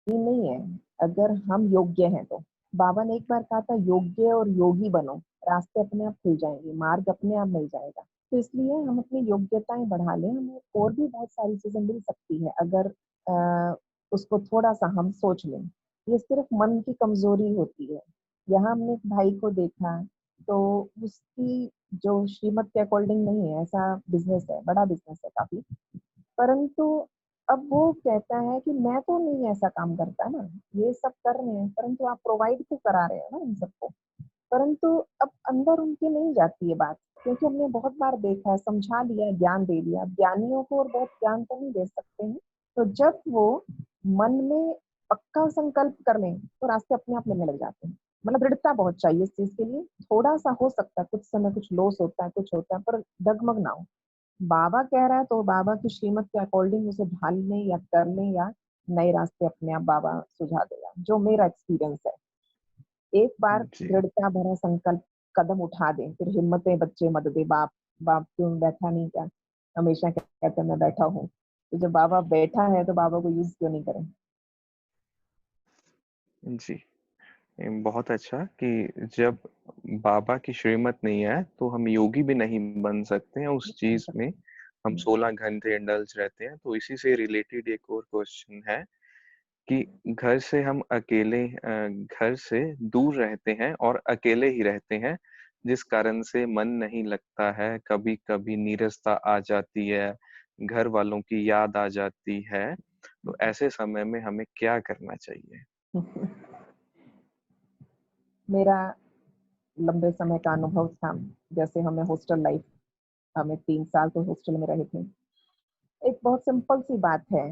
नहीं है, अगर हम योग्य हैं तो। बाबा ने एक बार कहा था योग्य और योगी बनो, रास्ते अपने आप खुल जाएंगे, मार्ग अपने आप मिल जाएगा। तो इसलिए हम अपनी योग्यताएं बढ़ा लें, हमें और भी बहुत सारी चीजें मिल सकती है अगर उसको थोड़ा सा हम सोच लें। ये सिर्फ मन की कमजोरी होती है। यहाँ हमने एक भाई को देखा, तो उसकी जो श्रीमत के अकॉर्डिंग नहीं है, ऐसा बिजनेस है, बड़ा बिजनेस है काफी, परंतु अब वो कहता है कि मैं तो नहीं ऐसा काम करता ना, ये सब कर रहे हैं परंतु आप प्रोवाइड तो करा रहे हो ना इन सबको। परंतु अब अंदर उनके नहीं जाती है बात, क्योंकि हमने बहुत बार देखा है, समझा लिया, ज्ञान दे दिया। अब ज्ञानियों को और बहुत ज्ञान तो नहीं दे सकते हैं, तो जब वो मन में पक्का संकल्प कर लें तो रास्ते अपने आप मिलने लग जाते हैं। मतलब दृढ़ता बहुत चाहिए इस चीज के लिए। थोड़ा सा हो सकता है कुछ समय कुछ लॉस होता है, कुछ होता है, पर डगमग ना हो। बाबा कह रहा है तो बाबा की श्रीमत के अकॉर्डिंग उसे ढाल लें या कर लें, या नए रास्ते अपने आप बाबा सुझा देगा, जो मेरा एक्सपीरियंस है। एक बार जी दृढ़ता भरा संकल्प कदम उठा दें, फिर हिम्मतें बच्चे मत दे। बाप बाप क्यों बैठा नहीं, क्या हमेशा कहते हैं मैं बैठा हूँ, तो जब बाबा बैठा है तो बाबा को यूज क्यों नहीं करें। जी। बहुत अच्छा कि जब बाबा की श्रीमत नहीं है तो हम योगी भी नहीं बन सकते हैं उस चीज में। हम 16 घंटे इंडल्ज रहते हैं। तो इसी से रिलेटेड एक और क्वेश्चन है कि घर से हम अकेले घर से दूर रहते हैं और अकेले ही रहते हैं, जिस कारण से मन नहीं लगता है, कभी कभी नीरसता आ जाती है, घर वालों की याद आ जाती है। तो ऐसे समय में हमें क्या करना चाहिए? मेरा लंबे समय का अनुभव था, जैसे हमें हॉस्टल लाइफ, हमें 3 साल तो हॉस्टल में रहे थे। एक बहुत सिंपल सी बात है,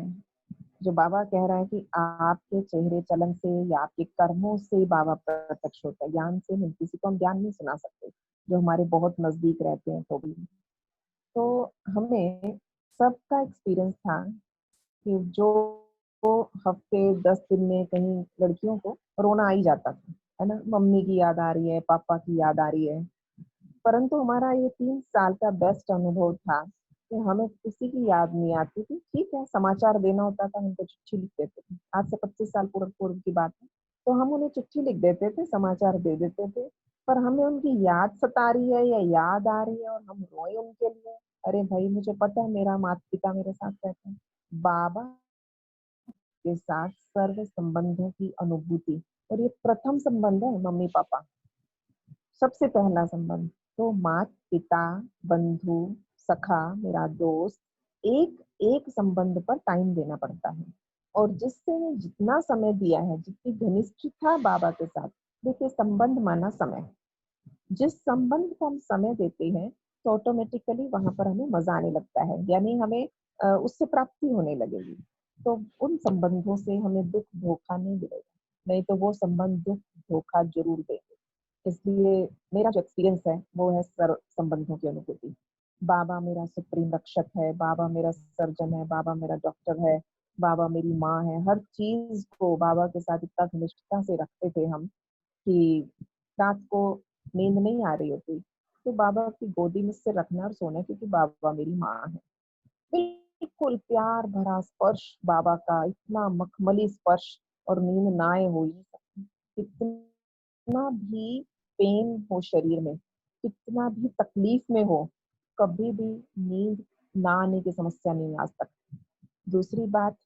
जो बाबा कह रहा है कि आपके चेहरे चलन से या आपके कर्मों से बाबा प्रत्यक्ष होता है, ज्ञान से नहीं। किसी को हम ज्ञान नहीं सुना सकते, जो हमारे बहुत नजदीक रहते हैं तो भी। तो हमें सबका एक्सपीरियंस था कि जो हफ्ते 10 दिन में कहीं लड़कियों को रोना आ ही जाता था, है ना, मम्मी की याद आ रही है, पापा की याद आ रही है। परंतु हमारा ये 3 साल का बेस्ट अनुभव था कि हमें किसी की याद नहीं आती थी। ठीक है, समाचार देना होता था, हम तो चिट्ठी लिख देते थे। आज से 25 साल पूर्व पूर्व की बात है। तो हम उन्हें चिट्ठी लिख देते थे, समाचार दे देते थे, पर हमें उनकी याद सता रही है या याद आ रही है और हम रोए उनके लिए। अरे भाई, मुझे पता है मेरा माता पिता मेरे साथ रहते हैं। बाबा के साथ सर्व संबंधों की अनुभूति, और ये प्रथम संबंध है, मम्मी पापा सबसे पहला संबंध। तो माता पिता, बंधु, सखा, मेरा दोस्त, एक एक संबंध पर टाइम देना पड़ता है। और जिससे मैं जितना समय दिया है, जितनी घनिष्ठ था बाबा के साथ, देखिए संबंध माना समय। जिस संबंध को हम समय देते हैं तो ऑटोमेटिकली वहां पर हमें मजा आने लगता है, यानी हमें उससे प्राप्ति होने लगेगी। तो उन संबंधों से हमें दुख धोखा नहीं मिलेगा, नहीं तो वो संबंध दुख धोखा जरूर देंगे। इसलिए मेरा जो एक्सपीरियंस है वो है सर्व संबंधों की अनुभूति। बाबा मेरा सुप्रीम रक्षक है, बाबा मेरा सर्जन है, बाबा मेरा डॉक्टर है, बाबा मेरी माँ है। हर चीज को बाबा के साथ इतना घनिष्ठता से रखते थे हम कि रात को नींद नहीं आ रही होती तो बाबा की गोदी में से रखना और सोना, क्योंकि बाबा मेरी माँ है। बिल्कुल प्यार भरा स्पर्श बाबा का, इतना मखमली स्पर्श, और नींद ना आए हो ही नहीं सकती। कितना भी पेन हो शरीर में, कितना भी तकलीफ में हो, कभी भी नींद ना आने की समस्या नहीं आज तक। दूसरी बात,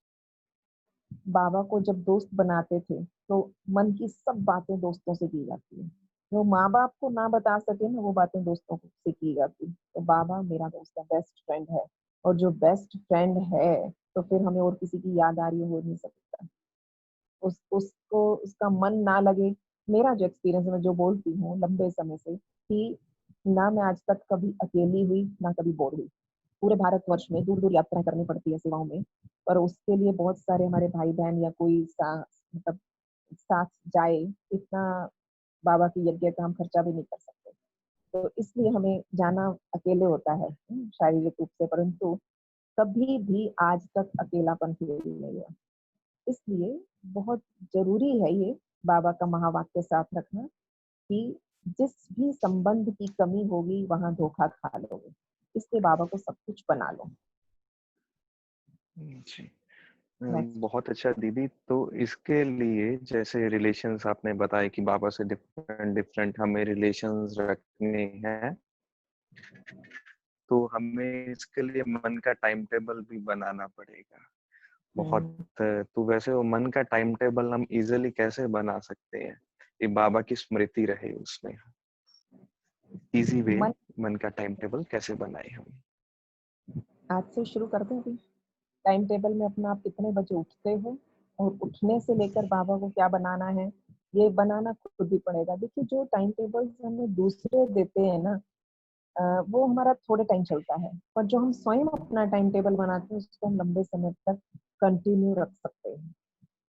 बाबा को जब दोस्त बनाते थे तो मन की सब बातें दोस्तों से की जाती है। जो माँ बाप को ना बता सके ना, वो बातें दोस्तों से की जाती। तो बाबा मेरा दोस्त है, बेस्ट फ्रेंड है। और जो बेस्ट फ्रेंड है तो फिर हमें और किसी की याद आ रही हो नहीं सकता। उसको उसका मन ना लगे। मेरा जो एक्सपीरियंस है, मैं जो बोलती हूँ लंबे समय से, कि ना मैं आज तक कभी अकेली हुई ना कभी बोर हुई। पूरे भारतवर्ष में दूर दूर यात्राएं करनी पड़ती है सेवाओं में, पर उसके लिए बहुत सारे हमारे भाई बहन या कोई मतलब साथ जाए, इतना बाबा की यज्ञ का हम खर्चा भी नहीं कर सकते। तो इसलिए हमें जाना अकेले होता है, शारीरिक रूप से, परंतु कभी भी आज तक अकेलापन फील नहीं हुआ। इसलिए बहुत जरूरी है ये बाबा का महावाक्य साथ रखना कि जिस भी संबंध की कमी होगी वहां धोखा खा लोगे, इसलिए बाबा को सब कुछ बना लो। जी। नेक्स्ट। बहुत अच्छा दीदी। तो इसके लिए जैसे रिलेशंस आपने बताया कि बाबा से डिफरेंट डिफरेंट हमें रिलेशंस रखने हैं, तो हमें इसके लिए मन का टाइम टेबल भी बनाना पड़ेगा। बहुत। तो वैसे वो मन का टाइम टेबल हम इजीली कैसे बना सकते हैं कि बाबा की स्मृति रहे उसमें? इजी वे मन मन का टाइम टेबल कैसे बनाए हम? आज से शुरू कर दें अभी। टाइम टेबल में अपना आप कितने बजे उठते हो और उठने से लेकर बाबा को क्या बनाना है, ये बनाना खुद ही पड़ेगा। देखिए, जो टाइम टेबल हमें दूसरे देते हैं ना, वो हमारा थोड़े टाइम चलता है, पर जो हम स्वयं अपना टाइम टेबल बनाते हैं उसको हम लंबे समय तक कंटिन्यू रख सकते हैं।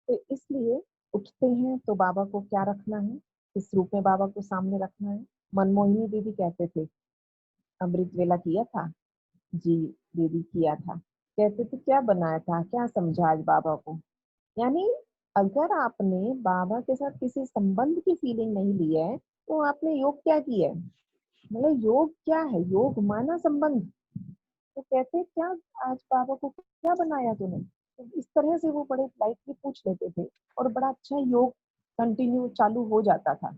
तो इसलिए उठते हैं तो बाबा को क्या रखना है, किस रूप में बाबा को सामने रखना है। मनमोहिनी दीदी कहते थे, अमृत वेला किया था जी, दीदी किया था। कहते थे क्या बनाया था, क्या समझा आज बाबा को। यानी अगर आपने बाबा के साथ किसी संबंध की फीलिंग नहीं ली है, तो आपने योग क्या किया है। मतलब योग क्या है, योग माना संबंध। तो कहते क्या आज बाबा को क्या बनाया तूने, तो इस तरह से वो बड़े लाइटली पूछ लेते थे और बड़ा अच्छा योग कंटिन्यू चालू हो जाता था।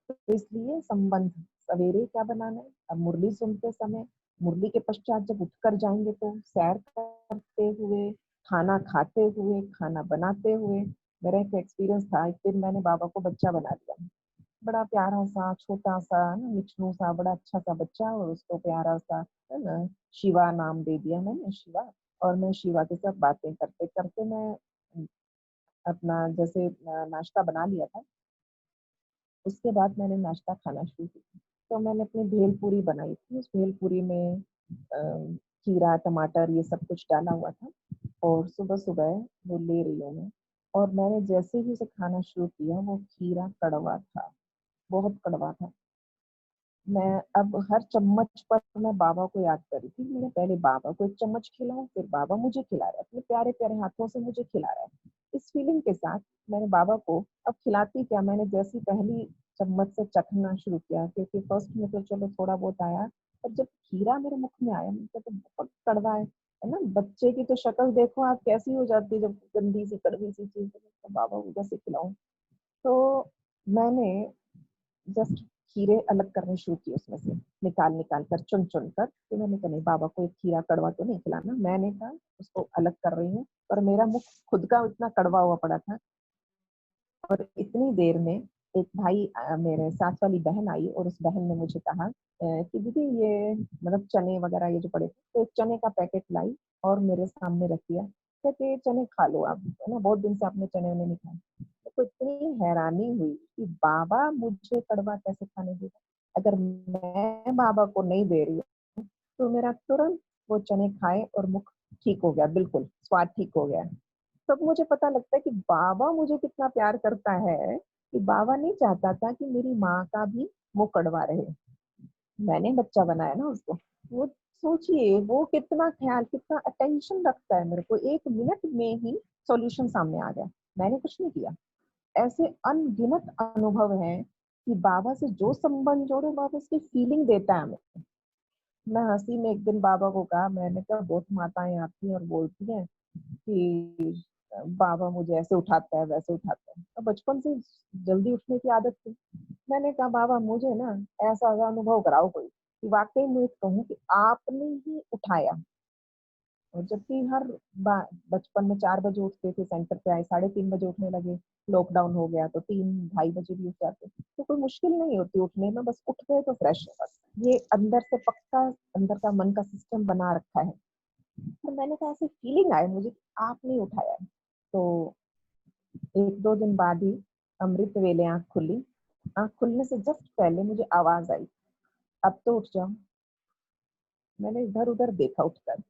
तो इसलिए संबंध, सवेरे क्या बनाना है, अब मुरली सुनते समय, मुरली के पश्चात जब उठकर जाएंगे तो सैर करते हुए, खाना खाते हुए, खाना बनाते हुए। मेरा एक एक्सपीरियंस था, एक दिन मैंने बाबा को बच्चा बना दिया। बड़ा प्यारा सा छोटा सा ना, मिचनू सा, बड़ा अच्छा सा बच्चा, और उसको प्यारा सा है ना शिवा नाम दे दिया मैंने, शिवा। और मैं शिवा के साथ बातें करते करते मैं अपना जैसे नाश्ता बना लिया था। उसके बाद मैंने नाश्ता खाना शुरू किया। तो मैंने अपनी भेलपूरी बनाई थी, उस भेलपूरी में खीरा टमाटर ये सब कुछ डाला हुआ था, और सुबह सुबह वो ले रही हूँ मैं। और मैंने जैसे ही उसे खाना शुरू किया, वो खीरा कड़वा था, बहुत कड़वा था। मैं अब हर चम्मच पर मैं बाबा को याद कर रही थी, मैंने पहले बाबा को एक चम्मच खिलाऊं, फिर बाबा मुझे खिला रहा है, अपने प्यारे प्यारे हाथों से मुझे खिला रहा है। इस फीलिंग के साथ मैंने बाबा को अब खिलाती क्या, मैंने जैसी पहली चम्मच से चखना शुरू किया, क्योंकि फर्स्ट में तो चलो थोड़ा बहुत आया, पर जब खीरा मेरे मुख में आया, मुझे तो बहुत कड़वा है ना। बच्चे की तो शक्ल देखो आप कैसी हो जाती है, जब गंदी सी कड़वी सी चीज, तो बाबा को कैसे खिलाऊं। तो मैंने जस्ट खीरे अलग करने शुरू किए, उसमें से निकाल निकाल कर, चुन चुन कर। तो मैंने कहा नहीं, बाबा को एक खीरा कड़वा तो नहीं खिलाना। मैंने कहा उसको अलग कर रही हूँ, पर मेरा मुख खुद का इतना कड़वा हुआ पड़ा था। और इतनी देर में एक भाई मेरे साथ वाली बहन आई, और उस बहन ने मुझे कहा कि दीदी ये मतलब चने वगैरह ये जो पड़े थे, तो एक चने का पैकेट लाई और मेरे सामने रख दिया। कहते चने खा लो आप, है ना, बहुत दिन से आपने चने वने नहीं खाए। तो इतनी हैरानी हुई कि बाबा मुझे कड़वा कैसे खाने देगा, अगर मैं बाबा को नहीं दे रही हूँ। तो मेरा तुरंत वो चने खाए और मुख ठीक हो गया, बिल्कुल स्वाद ठीक हो गया। तब मुझे पता लगता है कि बाबा मुझे कितना प्यार करता है, कि बाबा नहीं चाहता था कि मेरी माँ का भी मुंह कड़वा रहे। मैंने बच्चा बनाया ना उसको। वो सोचिए वो कितना ख्याल, कितना अटेंशन रखता है मेरे को, 1 मिनट में ही सॉल्यूशन सामने आ गया। मैंने कुछ नहीं किया। ऐसे अनगिनत अनुभव हैं कि बाबा से जो संबंध जोड़ो, बाबा उसकी फीलिंग देता है हमें। मैं हंसी में एक दिन बाबा को कहा, मैंने कहा बहुत माताएं आती हैं और बोलती हैं कि बाबा मुझे ऐसे उठाता है वैसे उठाता है, तो बचपन से जल्दी उठने की आदत थी। मैंने कहा बाबा मुझे ना ऐसा अनुभव कराओ कोई, कि वाकई में कहूँ कि आपने ही उठाया। और जबकि हर बचपन में 4 बजे उठते थे, सेंटर पे आए 3:30 बजे उठने लगे, लॉकडाउन हो गया तो 3 ढाई बजे भी उठ जाते, तो कोई मुश्किल नहीं होती उठने में, बस उठ गए तो फ्रेश है बस। ये अंदर से पक्का अंदर का मन का सिस्टम बना रखा है। तो मैंने कहा ऐसी फीलिंग आई मुझे कि आपने उठाया है। तो 1-2 दिन बाद ही अमृत वेले आंख खुली। आंख खुलने से जस्ट पहले मुझे आवाज आई, अब तो उठ जाओ। मैंने इधर उधर देखा उठकर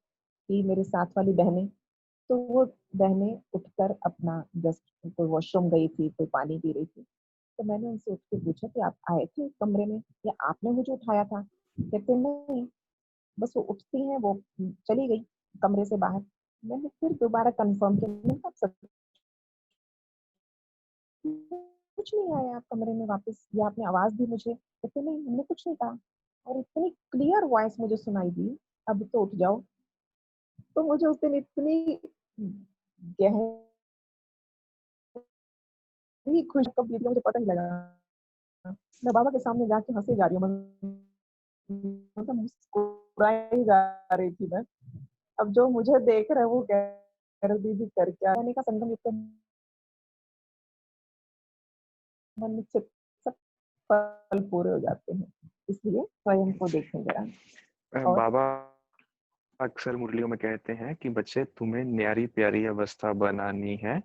कि मेरे साथ वाली बहनें, तो वो बहनें उठकर अपना जस्ट कोई वॉशरूम गई थी, कोई पानी पी रही थी। तो मैंने उनसे उठ के पूछा कि आप आए थे इस कमरे में या आपने मुझे उठाया था। कहते नहीं, बस वो उठती हैं, वो चली गई कमरे से बाहर। मैंने फिर दोबारा कंफर्म किया, मैंने कहा सब कुछ नहीं आया आप कमरे में वापस, या आपने आवाज दी मुझे। कहते नहीं, हमने कुछ नहीं कहा। और इतनी क्लियर वॉइस मुझे सुनाई दी, अब तो उठ जाओ। तो मुझे उस दिन इतनी गहरी खुशी कब बीती मुझे पता नहीं लगा। मैं बाबा के सामने जाके हंसे जा रही हूँ, मतलब मुस्कुराई जा रही थी मैं। अब जो मुझे देख रहा है वो करो दीदी कर क्या, यानी का संगम युक्त मन में सब फल पूरे हो जाते हैं। इसलिए स्वयं को देखें जरा। और बाबा अक्सर मुरलियों में कहते हैं कि बच्चे तुम्हें न्यारी प्यारी अवस्था बनानी है।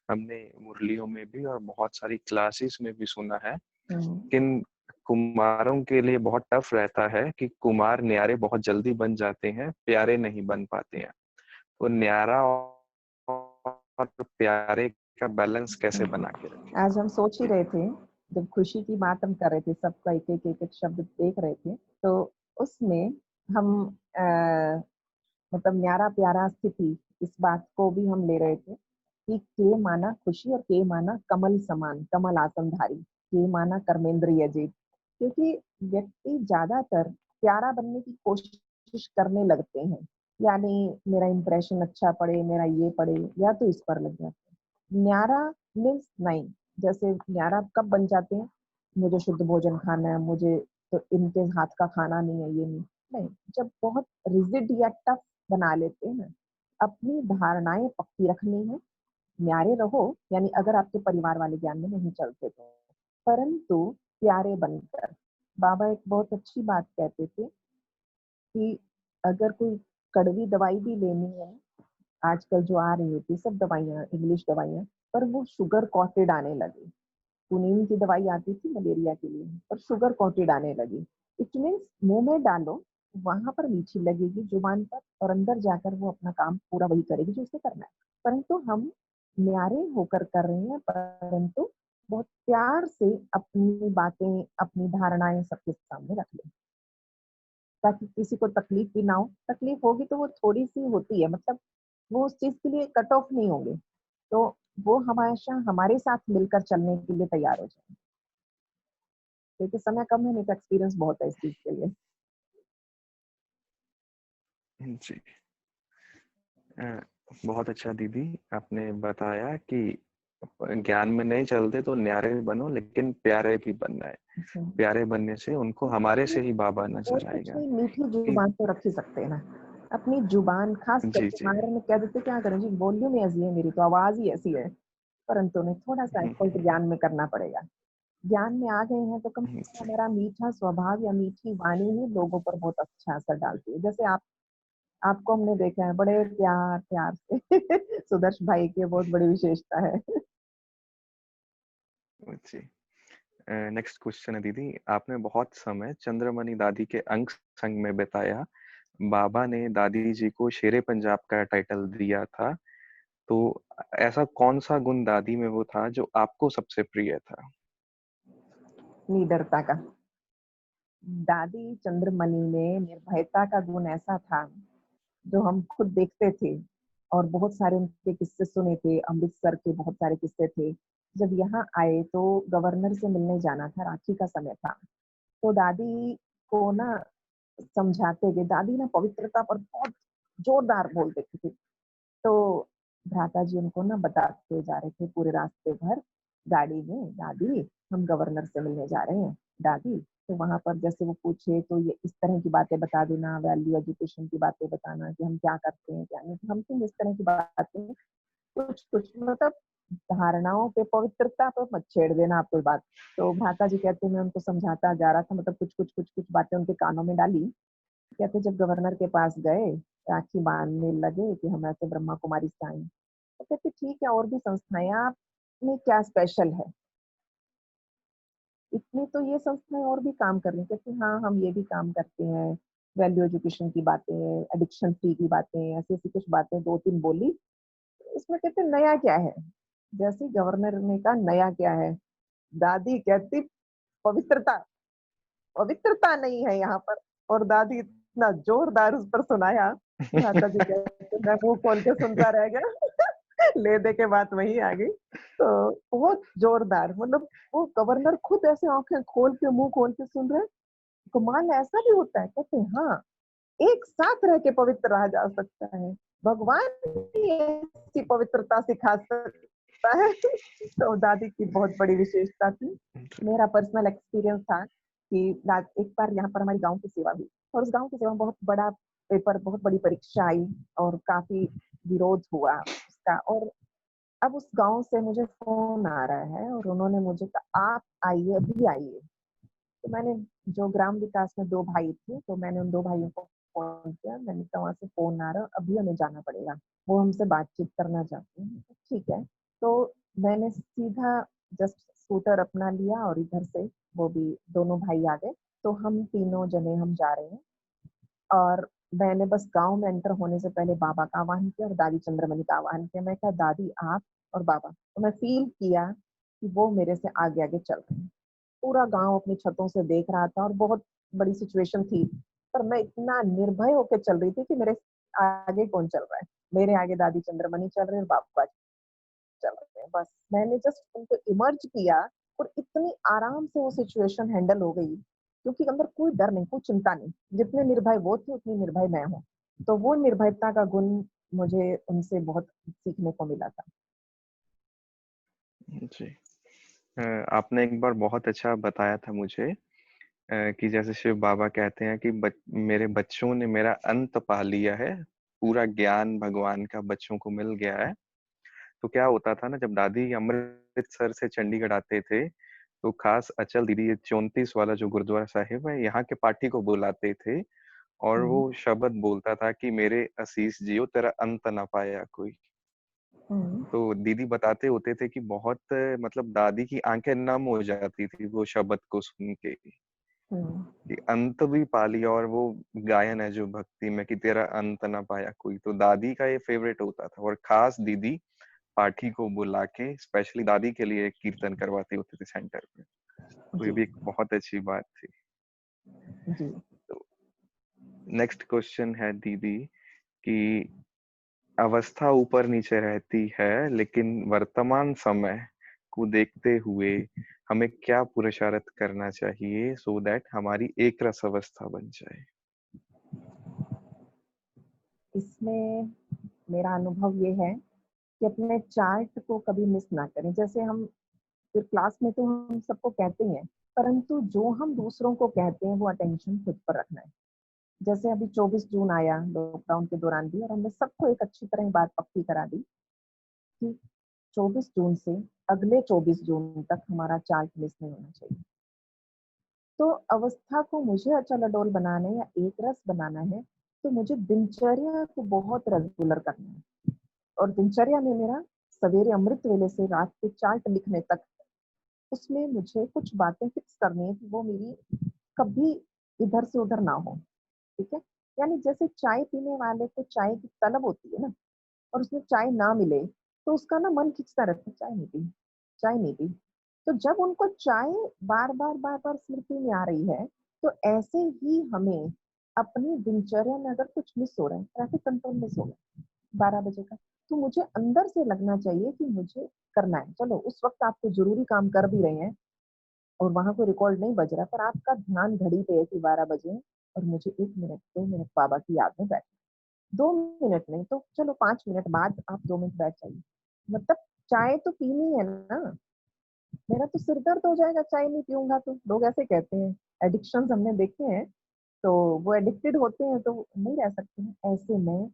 हमने मुरलियों में भी और बहुत सारी क्लासेस में भी सुना है, किन कुमारों के लिए बहुत टफ रहता है कि कुमार न्यारे बहुत जल्दी बन जाते हैं, प्यारे नहीं बन पाते हैं। तो न्यारा और प्यारे का बैलेंस कैसे बना के रखें? आज हम सोच ही रहे थे, जब खुशी की बात हम कर रहे थे, सबका एक शब्द देख रहे थे, तो उसमें हम मतलब न्यारा प्यारा स्थिति, इस बात को भी हम ले रहे थे कि के माना खुशी और के माना कमल समान, कमल आसनधारी, के माना कर्मेंद्रिय जीत। क्योंकि व्यक्ति ज्यादातर प्यारा बनने की कोशिश करने लगते हैं, यानी मेरा इंप्रेशन अच्छा पड़े, मेरा ये पड़े, या तो इस पर लग जाते हैं। न्यारा मीन्स नहीं, जैसे न्यारा कब बन जाते हैं, मुझे शुद्ध भोजन खाना है, मुझे तो इनके हाथ का खाना नहीं है, ये नहीं, जब बहुत रिजिड या टफ बना लेते हैं, अपनी धारणाएं पक्की रखनी है, न्यारे रहो, यानी अगर आपके परिवार वाले ज्ञान में नहीं चलते तो, परंतु प्यारे बनकर। बाबा एक बहुत अच्छी बात कहते थे कि अगर कोई कड़वी दवाई भी लेनी है, आजकल जो आ रही होती है सब दवाइयाँ, इंग्लिश दवाइयाँ, पर वो शुगर कॉटेड आने लगी। कुनीन की दवाई आती थी मलेरिया के लिए, पर शुगर कोटेड आने लगी। इट मीन्स मुंह में डालो, वहां पर मीठी लगेगी जुबान पर, और अंदर जाकर वो अपना काम पूरा वही करेगी जो उसे करना है। परंतु हम न्यारे होकर कर रहे हैं, परंतु बहुत प्यार से अपनी बातें, अपनी धारणाएं सबके सामने रख लें, ताकि किसी को तकलीफ भी ना हो। तकलीफ होगी तो वो थोड़ी सी होती है, मतलब वो उस चीज के लिए कट ऑफ नहीं होंगे, तो वो हमेशा हमारे साथ मिलकर चलने के लिए तैयार हो जाए, क्योंकि समय कम है, नहीं तो एक्सपीरियंस बहुत है इस चीज के लिए। जी, बहुत अच्छा दीदी, आपने बताया कि ज्ञान में नहीं चलते तो न्यारे भी बनो, लेकिन प्यारे भी बनना है। प्यारे बनने से उनको हमारे से ही बाबा और नजर कुछ आएगा नहीं, मीठी कि जुबान तो रख ही सकते हैं ना, अपनी जुबान, खास जी करके जी। मायरे में कह देते क्या करें जी, वॉल्यूम ही ऐसी है, मेरी तो आवाज ही ऐसी है, परंतु नहीं, थोड़ा सा एफर्ट ज्ञान में करना पड़ेगा। ज्ञान में आ गए हैं तो कम से कम हमारा मीठा स्वभाव या मीठी वाणी ही लोगों पर बहुत अच्छा असर डालती है। जैसे आपको हमने देखा है, बड़े प्यार प्यार से सुदर्श भाई की बहुत बड़ी विशेषता है। जी। नेक्स्ट क्वेश्चन है दीदी, आपने बहुत समय चंद्रमणि दादी के अंग संग में बिताया। बाबा ने दादी जी को शेरे पंजाब का टाइटल दिया था, तो ऐसा कौन सा गुण दादी में वो था जो आपको सबसे प्रिय था? निडरता का। दादी चंद्रमणि में निर्भयता का गुण ऐसा था, जो हम खुद देखते थे, और बहुत सारे उनके किस्से सुने थे, अमृतसर के बहुत सारे किस्से थे। जब यहाँ आए तो गवर्नर से मिलने जाना था, राखी का समय था, तो दादी को ना समझाते गए, दादी ना पवित्रता पर बहुत जोरदार बोल देती थी। तो भ्राता जी उनको ना बताते जा रहे थे पूरे रास्ते भर गाड़ी में, दादी हम गवर्नर से मिलने जा रहे हैं, दादी। तो वहां पर जैसे वो पूछे तो ये इस तरह की बातें बता देना, वैल्यू एजुकेशन की बातें बताना कि हम क्या करते हैं क्या नहीं, तो हम तुम इस तरह की बातें, कुछ कुछ मतलब धारणाओं पे, पवित्रता पे मत छेड़ देना आप कोई बात। तो भ्राता जी कहते मैं उनको समझाता जा रहा था, मतलब कुछ बातें उनके कानों में डाली। कहते जब गवर्नर के पास गए, राखी बांधने लगे कि हम ऐसे ब्रह्मा कुमारी से आए, तो कहते ठीक है, और भी संस्थाएं, आप में क्या स्पेशल है, इतनी तो ये संस्थाएं और भी काम कर रही हैं। कहते हाँ हम ये भी काम करते हैं, वैल्यू एजुकेशन की बातें, एडिक्शन फ्री की बातें, ऐसी ऐसी कुछ बातें दो तीन बोली। इसमें कहते नया क्या है, जैसे गवर्नर ने कहा नया क्या है, दादी कहती पवित्रता, पवित्रता नहीं है यहाँ पर। और दादी इतना जोरदार उस पर सुनाया, माता जी कहते मैं मुंह खोल के सुनता रह गया। ले दे के बात वही आ गई। तो बहुत जोरदार, मतलब वो गवर्नर खुद ऐसे आंखें खोल के, मुंह खोल के सुन रहे हैं। कमाल, ऐसा भी होता है? कहते हाँ, एक साथ रह के पवित्र रहा जा सकता है, भगवान ही ऐसी पवित्रता सिखा सकता है। तो दादी की बहुत बड़ी विशेषता थी। मेरा पर्सनल एक्सपीरियंस था कि एक बार यहाँ पर हमारी गांव की सेवा हुई, और उस गांव की सेवा में बहुत बड़ा पेपर, बहुत बड़ी परीक्षा आई, और काफी विरोध हुआ, का। और अब उस गांव से मुझे फोन आ रहा है और उन्होंने मुझे कहा आप आइए, अभी आइए। तो मैंने, जो ग्राम विकास में 2 भाई थे, तो मैंने उन 2 भाइयों को फोन किया। मैंने कहा वहां से फोन आ रहा है, अभी हमें जाना पड़ेगा, वो हमसे बातचीत करना चाहते हैं। ठीक है। तो मैंने सीधा जस्ट स्कूटर अपना लिया और इधर से वो भी दोनों भाई आ गए। तो हम तीनों जने हम जा रहे हैं। और मैंने बस गांव में एंटर होने से पहले बाबा का आह्वान किया और दादी चंद्रमणि का आह्वान किया। मैं कहा दादी आप और बाबा। तो मैं फील किया कि वो मेरे से आगे आगे चल रहे हैं। पूरा गांव अपनी छतों से देख रहा था और बहुत बड़ी सिचुएशन थी। पर मैं इतना निर्भय होकर चल रही थी कि मेरे आगे कौन चल रहा है। मेरे आगे दादी चंद्रमणि चल रहे हैं और बाबा चल रहे हैं। बस मैंने जस्ट उनको इमर्ज किया और इतनी आराम से वो सिचुएशन हैंडल हो गई, क्योंकि अंदर कोई डर नहीं, कोई चिंता नहीं। जितने निर्भय वो थे उतनी निर्भय मैं हूँ। तो वो निर्भयता का गुण मुझे उनसे बहुत सीखने को मिला था। जी। आपने एक बार बहुत अच्छा बताया था मुझे कि जैसे शिव बाबा कहते हैं कि मेरे बच्चों ने मेरा अंत पा लिया है, पूरा ज्ञान भगवान का बच्चों को मिल गया है। तो क्या होता था ना, जब दादी अमृतसर से चंडीगढ़ आते थे तो खास अचल दीदी, ये 34 वाला जो गुरुद्वारा साहिब है, यहाँ के पाठी को बुलाते थे और हम्म, वो शब्द बोलता था कि मेरे असीस जियो तेरा अंत ना पाया कोई। हम्म, तो दीदी बताते होते थे कि बहुत मतलब दादी की आंखें नम हो जाती थी वो शब्द को सुन के, हम्म, कि अंत भी पा लिया। और वो गायन है जो भक्ति में कि तेरा अंत ना पाया कोई, तो दादी का ये फेवरेट होता था। और खास दीदी पाठी को बुला के स्पेशली दादी के लिए कीर्तन करवाते होते थे सेंटर पे। तो ये जी भी एक बहुत अच्छी बात थी। जी। तो नेक्स्ट क्वेश्चन है दीदी कि अवस्था ऊपर नीचे रहती है, लेकिन वर्तमान समय को देखते हुए हमें क्या पुरुषार्थ करना चाहिए सो दैट हमारी एक रस अवस्था बन जाए? इसमें मेरा अनुभव ये है कि अपने चार्ट को कभी मिस ना करें। जैसे हम फिर क्लास में तो हम सबको कहते ही हैं, परंतु जो हम दूसरों को कहते हैं वो अटेंशन खुद पर रखना है। जैसे अभी 24 जून आया लॉकडाउन के दौरान भी, और हमने सबको एक अच्छी तरह ये बात पक्की करा दी कि 24 जून से अगले 24 जून तक हमारा चार्ट मिस नहीं होना चाहिए। तो अवस्था को मुझे अचल अडोल बनाना है या एक रस बनाना है, तो मुझे दिनचर्या को बहुत रेगुलर करना है। और दिनचर्या में मेरा सवेरे अमृत वेले से रात के चार्ट लिखने तक, उसमें मुझे कुछ बातें फिक्स करनी है कि वो मेरी कभी इधर से उधर ना हो। ठीक है। यानी जैसे चाय पीने वाले को चाय की तलब होती है ना, और उसमें चाय ना मिले तो उसका ना मन खिंचता रहता है, चाय नहीं पी, चाय नहीं पी। तो जब उनको चाय बार बार स्मृति में आ रही है, तो ऐसे ही हमें अपनी दिनचर्या में अगर कुछ मिस हो रहा है, ट्रैफिक कंट्रोल मिस हो रहा है 12 बजे का, तो मुझे अंदर से लगना चाहिए कि मुझे करना है। चलो उस वक्त आप तो जरूरी काम कर भी रहे हैं और वहां कोई रिकॉर्ड नहीं बज रहा, पर आपका ध्यान घड़ी पे है कि 12 बजे और मुझे 1 मिनट 2 मिनट बाबा की याद में बैठ, 2 मिनट नहीं तो चलो 5 मिनट बाद आप 2 मिनट बैठ जाइए। मतलब चाय तो पीनी है ना। मेरा तो सिर दर्द हो जाएगा चाय नहीं पीऊंगा तो, लोग ऐसे कहते हैं। एडिक्शन हमने देखे हैं, तो वो एडिक्टेड होते हैं तो नहीं रह सकते हैं। ऐसे में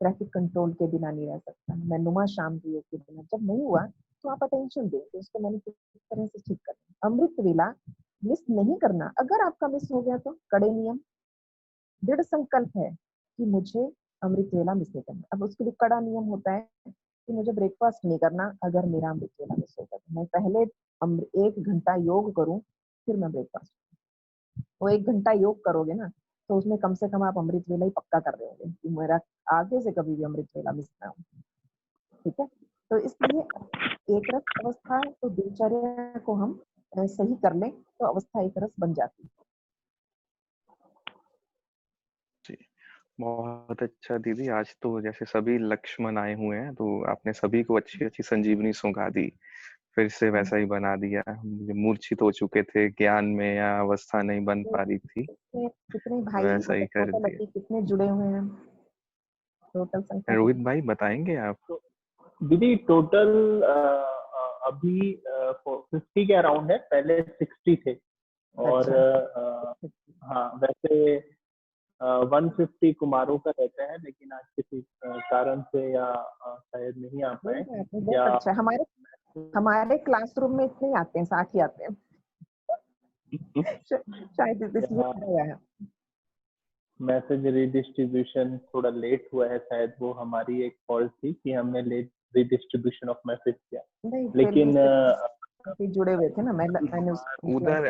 ट्रैफिक कंट्रोल के बिना नहीं रह सकता, मैं नुमा शाम की योग के बिना। जब नहीं हुआ तो आप अटेंशन दें तो उसको मैंने किस तरह से ठीक करना। अमृत वेला मिस नहीं करना। अगर आपका मिस हो गया तो कड़े नियम, दृढ़ संकल्प है कि मुझे अमृत वेला मिस नहीं करना। अब उसके लिए कड़ा नियम होता है कि मुझे ब्रेकफास्ट नहीं करना। अगर मेरा अमृत वेला मिस होगा तो मैं पहले 1 घंटा योग करूं, फिर मैं ब्रेकफास्ट। वो 1 घंटा योग करोगे ना, तो उसमें कम से कम आप अमृत वेला ही पक्का कर रहे होंगे कि मेरा आगे से कभी भी अमृत वेला मिस ना हो। ठीक है। तो इसलिए एक रस अवस्था है, तो दिनचर्या को हम सही कर लें तो अवस्था एक रस बन जाती है। जी, बहुत अच्छा दीदी। आज तो जैसे सभी लक्ष्मण आए हुए हैं, तो आपने सभी को अच्छी अच्छी संजीवनी सुंघा दी, फिर से वैसा ही बना दिया। जो मूर्छित हो चुके थे ज्ञान में या अवस्था नहीं बन पा रही थी, कितने कितने भाई, वैसा ही मतलब कर टोटल दिया। अभी कितने जुड़े हुए हैं, टोटल संख्या रोहित कितनी? भाई बताएंगे आप? तो दीदी टोटल अभी 50 के अराउंड है, पहले 60 थे। और अच्छा। हाँ वैसे 150 कुमारों का रहता है, लेकिन आज किसी कारण से या शायद नहीं आ पाए बहुत या अच्छा। हमारे क्लासरूम में इतने आते हैं, 60 ही आते हैं। शायद इसलिए या हुआ है। मैसेज रिडिस्ट्रीब्यूशन थोड़ा लेट हुआ है, शायद वो हमारी एक फॉल्ट थी कि हमने लेट रिडिस्ट्रीब्यूशन ऑफ मैसेज किया। नहीं, फिर लेकिन भी जुड़े हुए थे ना, मैंने उधर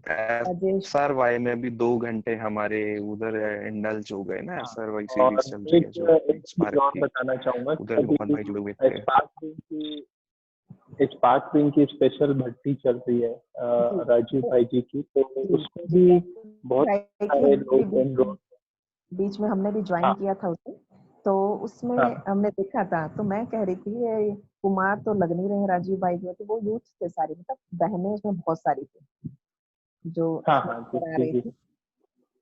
राजेश सर वाई में भी 2 घंटे हमारे उधर इंडल्ज हो गए ना। हाँ, सर वाई और सीरीज चल रही है जो एक चीज और बताना चाहूंगा कि उधर भी मोहन भाई जुड़े हुए थे। स्पार्क विंग की स्पेशल भट्टी चल रही है राजीव भाई जी की, तो उसमें भी बहुत सारे लोग एनरोल। बीच में हमने भी ज्वाइन हाँ किया था उसे, तो उसमें हाँ हमने देखा था, तो मैं कह रही थी ये कुमार तो लग नहीं रहे राजीव भाई जो, तो वो यूथ थे सारी, मतलब बहनें उसमें बहुत सारी थी जो हाँ इसमें हाँ करा जी रही जी थी।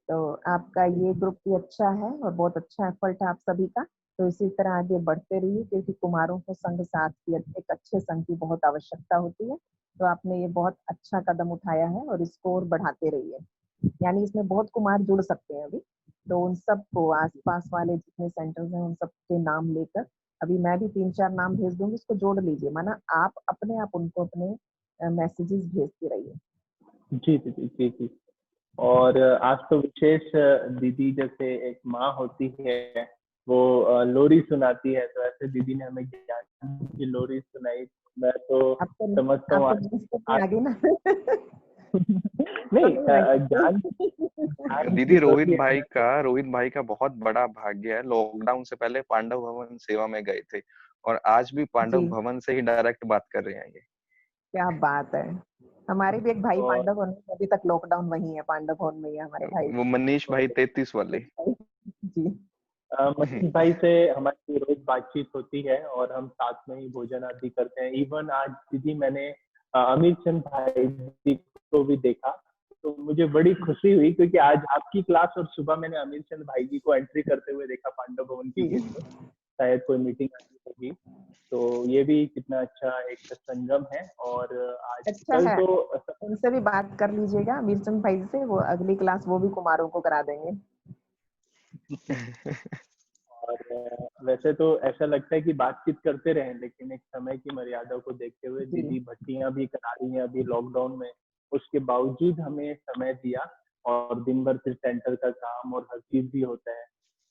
तो आपका ये ग्रुप भी अच्छा है और बहुत अच्छा एफर्ट है आप सभी का, तो इसी तरह आगे बढ़ते रहिए, क्योंकि कुमारों को संघ साथ की, एक अच्छे संघ की बहुत आवश्यकता होती है। तो आपने ये बहुत अच्छा कदम उठाया है और इसको और बढ़ाते रहिए। यानी इसमें बहुत कुमार जुड़ सकते हैं अभी, तो उन सबको आसपास वाले जितने सेंटर्स हैं उन सबके नाम लेकर, अभी मैं भी 3-4 नाम भेज दूंगी, उसको जोड़ लीजिए, माना आप अपने आप उनको अपने मैसेजेस भेजते रहिए। जी जी जी जी जी। और आज तो विशेष दीदी जैसे एक माँ होती है, वो लोरी सुनाती है, तो ऐसे दीदी ने हमें ज्ञान की लोरी सुनाई। मैं तो समझता हूँ आपको आज आ गई ना। नहीं ज्ञान ज्ञान की दीदी लोरी है। रोहित भाई का बहुत बड़ा भाग्य है। लॉकडाउन से पहले पांडव भवन सेवा में गए थे और आज भी पांडव जी, भवन से ही डायरेक्ट बात कर रहे हैं ये। क्या बात है। हमारे भी एक भाई और पांडव भवन में, अभी तक लॉकडाउन वही है, पांडव भवन में ही है हमारे भाई। वो मनीष भाई 33 वाले। जी मनीष भाई से हमारी रोज बातचीत होती है और हम साथ में ही भोजन आदि करते हैं। इवन आज दीदी मैंने अमीर चंद भाई जी को भी देखा, तो मुझे बड़ी खुशी हुई, क्योंकि आज आपकी क्लास और सुबह मैंने अमीर चंद भाई जी को एंट्री करते हुए देखा पांडव भवन की गेट में, शायद कोई मीटिंग आती होगी। तो ये भी कितना अच्छा एक संगम है। और आज अच्छा कल है, तो उनसे भी बात कर लीजिएगा अमीर चंद भाई से, वो अगली क्लास वो भी कुमारों को करा देंगे। और वैसे तो ऐसा लगता है कि बातचीत करते रहें, लेकिन एक समय की मर्यादा को देखते हुए जी दीदी भट्टियां भी करा रही हैं अभी लॉकडाउन में, उसके बावजूद हमें समय दिया। और दिन भर फिर सेंटर का काम और हर चीज भी होता है।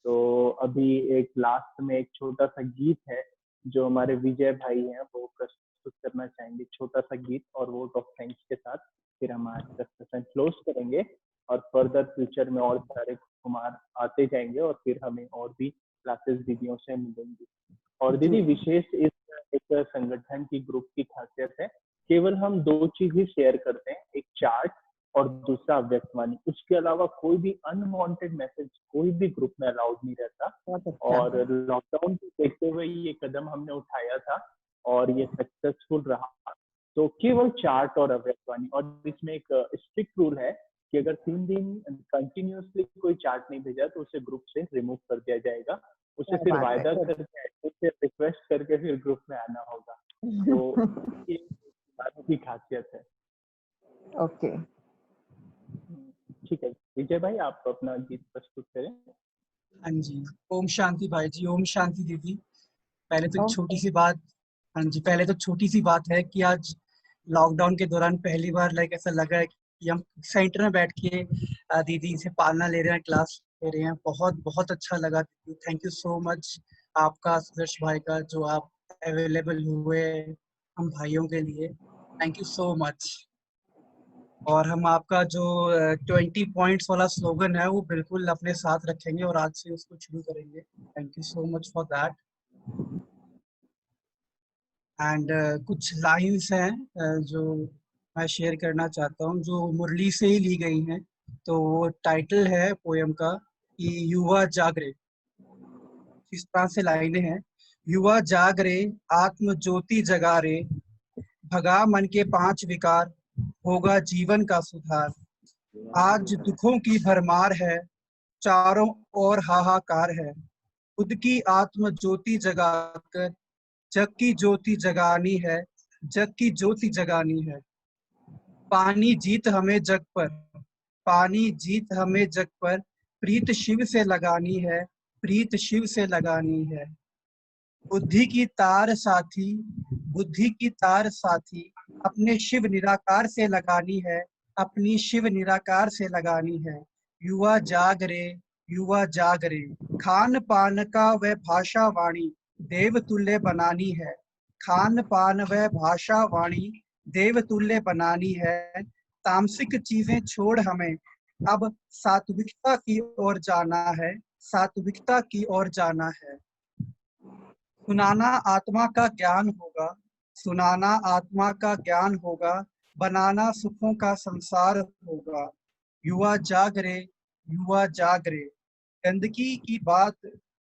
तो अभी एक लास्ट में एक छोटा सा गीत है जो हमारे विजय भाई हैं वो प्रस्तुत करना चाहेंगे, छोटा सा गीत और वोट ऑफ थैंक्स के साथ फिर हम आज का सेशन क्लोज करेंगे। और फर्दर फ्यूचर में और सारे कुमार आते जाएंगे और फिर हमें और भी क्लासेस दीदियों से मिलेंगी। और दीदी विशेष इस एक संगठन की ग्रुप की खासियत है, केवल हम 2 चीज ही शेयर करते हैं, एक चार्ट और दूसरा अव्यक्तवाणी। उसके अलावा कोई भी अनवांटेड मैसेज कोई भी ग्रुप में अलाउड नहीं रहता। बहुत अच्छा। और लॉकडाउन को देखते हुए ये कदम हमने उठाया था और ये सक्सेसफुल रहा। तो केवल चार्ट और अव्यक्तवाणी, और इसमें एक स्ट्रिक्ट रूल है कि अगर 3 दिन कंटिन्यूअसली कोई चार्ट नहीं भेजा तो उसे ग्रुप से रिमूव कर दिया जाएगा, उसे क्या फिर बात है। वायदा करके फिर रिक्वेस्ट करके फिर ग्रुप में आना होगा। तो ये बात की खासियत है। ओके, ठीक है विजय भाई, आप अपना गीत प्रस्तुत करें। हाँ जी, ओम शांति भाई जी, ओम शांति दीदी। पहले तो ओम एक छोटी सी बात, हाँ जी, पहले तो छोटी सी बात है कि आज लॉकडाउन के दौरान पहली बार ऐसा लगा है कि हम सेंटर में बैठ के दीदी से पालना ले रहे हैं, क्लास ले रहे हैं। बहुत बहुत अच्छा लगा दीदी, थैंक यू सो मच आपका, सुदर्श भाई का, जो आप अवेलेबल हुए हम भाइयों के लिए, थैंक यू सो मच। और हम आपका जो 20 पॉइंट्स वाला स्लोगन है वो बिल्कुल अपने साथ रखेंगे और आज से उसको शुरू करेंगे। Thank you so much for that. And कुछ लाइंस हैं जो मैं शेयर करना चाहता हूँ, जो मुरली से ही ली गई हैं। तो वो टाइटल है पोयम का कि युवा जागरे। इस तरह से लाइनें हैं। युवा जागरे, आत्म ज्योति जगा रे, भगा मन के 5 विकार, होगा जीवन का सुधार। आज दुखों की भरमार है, चारों ओर हाहाकार है, खुद की आत्म ज्योति जगाकर जग की ज्योति जगानी है, जग की ज्योति जगानी है। पानी जीत हमें जग पर, पानी जीत हमें जग पर, प्रीत शिव से लगानी है, प्रीत शिव से लगानी है। बुद्धि की तार साथी, बुद्धि की तार साथी, अपने शिव निराकार से लगानी है, अपनी शिव निराकार से लगानी है। युवा जाग रे, युवा जाग रे, खान पान का व भाषा वाणी देव तुल्य बनानी है। खान पान व भाषा वाणी देव तुल्य बनानी है। तामसिक चीजें छोड़ हमें अब सात्विकता की ओर जाना है, सात्विकता की ओर जाना है। सुनाना आत्मा का ज्ञान होगा, सुनाना आत्मा का ज्ञान होगा, बनाना सुखों का संसार होगा। युवा जाग रे, युवा जाग रे, गंदगी की बात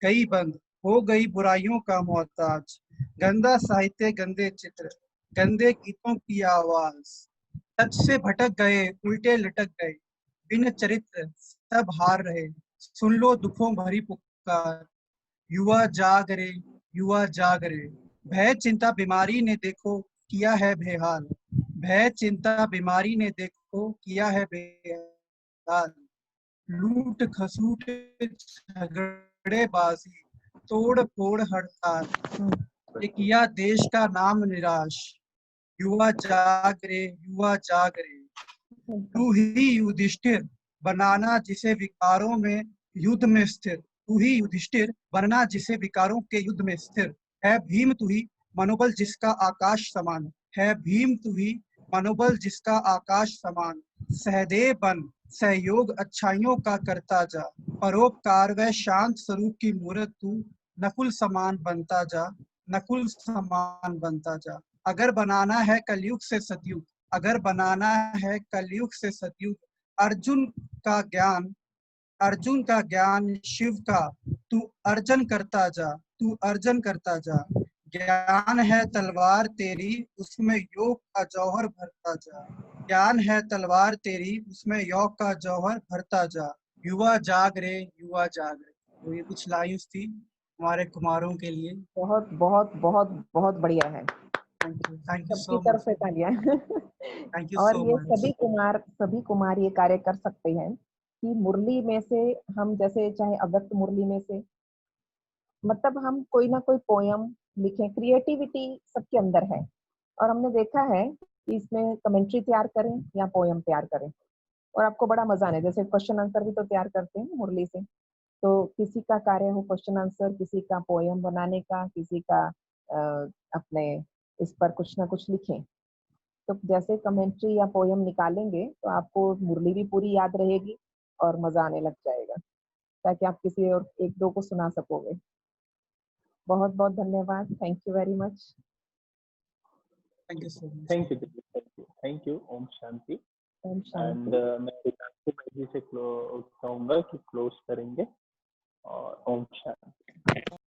कई बंद, हो गई बुराइयों का मोहताज। गंदा साहित्य, गंदे चित्र, गंदे गीतों की आवाज, सच से भटक गए, उल्टे लटक गए, बिन चरित्र सब हार रहे। सुन लो दुखों भरी पुकार, युवा जाग रे, युवा जाग रे। भय चिंता बीमारी ने देखो किया है बेहाल, भय चिंता बीमारी ने देखो किया है बेहाल। लूट खसूट झगड़ेबाजी, तोड़ फोड़ हड़ताल, ये किया देश का नाम निराश। युवा जाग रे, युवा जाग रे। तू ही युधिष्ठिर बनाना जिसे विकारों में युद्ध में स्थिर, तू ही युधिष्ठिर बनना जिसे विकारों के युद्ध में स्थिर है। भीम तू ही मनोबल जिसका आकाश समान है, भीम तू ही मनोबल जिसका आकाश समान। सहदेव बन सहयोग अच्छाइयों का करता जा, परोपकार व शांत स्वरूप की मूर्त तू नकुल समान बनता जा, नकुल समान बनता जा। अगर बनाना है कलयुग से सतयुग, अगर बनाना है कलयुग से सतयुग, अर्जुन का ज्ञान, अर्जुन का ज्ञान शिव का तू अर्जन करता जा, तू अर्जन करता जा। ज्ञान है तलवार तेरी उसमें योग का जौहर भरता जा, ज्ञान है तलवार तेरी उसमें योग का जौहर भरता जा। युवा जाग रे, युवा जाग रे। तो ये कुछ लाइन्स थी हमारे कुमारों के लिए। बहुत बहुत बहुत बहुत बढ़िया है। थैंक यू सबकी सो तरफ मच, से तालियां। थैंक यू और सो ये मच। सभी कुमार ये कार्य कर सकते हैं कि मुरली में से हम जैसे चाहे अव्यक्त मुरली में से मतलब हम कोई ना कोई पोयम लिखें। क्रिएटिविटी सबके अंदर है और हमने देखा है कि इसमें कमेंट्री तैयार करें या पोयम तैयार करें और आपको बड़ा मजा आने, जैसे क्वेश्चन आंसर भी तो तैयार करते हैं मुरली से। तो किसी का कार्य हो क्वेश्चन आंसर, किसी का पोयम बनाने का, किसी का अपने इस पर कुछ ना कुछ लिखें। तो जैसे कमेंट्री या पोयम निकालेंगे तो आपको मुरली भी पूरी याद रहेगी और मजा आने लग जाएगा, ताकि आप किसी और एक दो को सुना सकोगे। बहुत बहुत धन्यवाद, thank you very much. Thank you so much. Thank you thank you. ओम शांति। ओम एंड शांति। मैं रिकांशी भाई जी से कहूँगा कि क्लोज करेंगे और ओम शांति।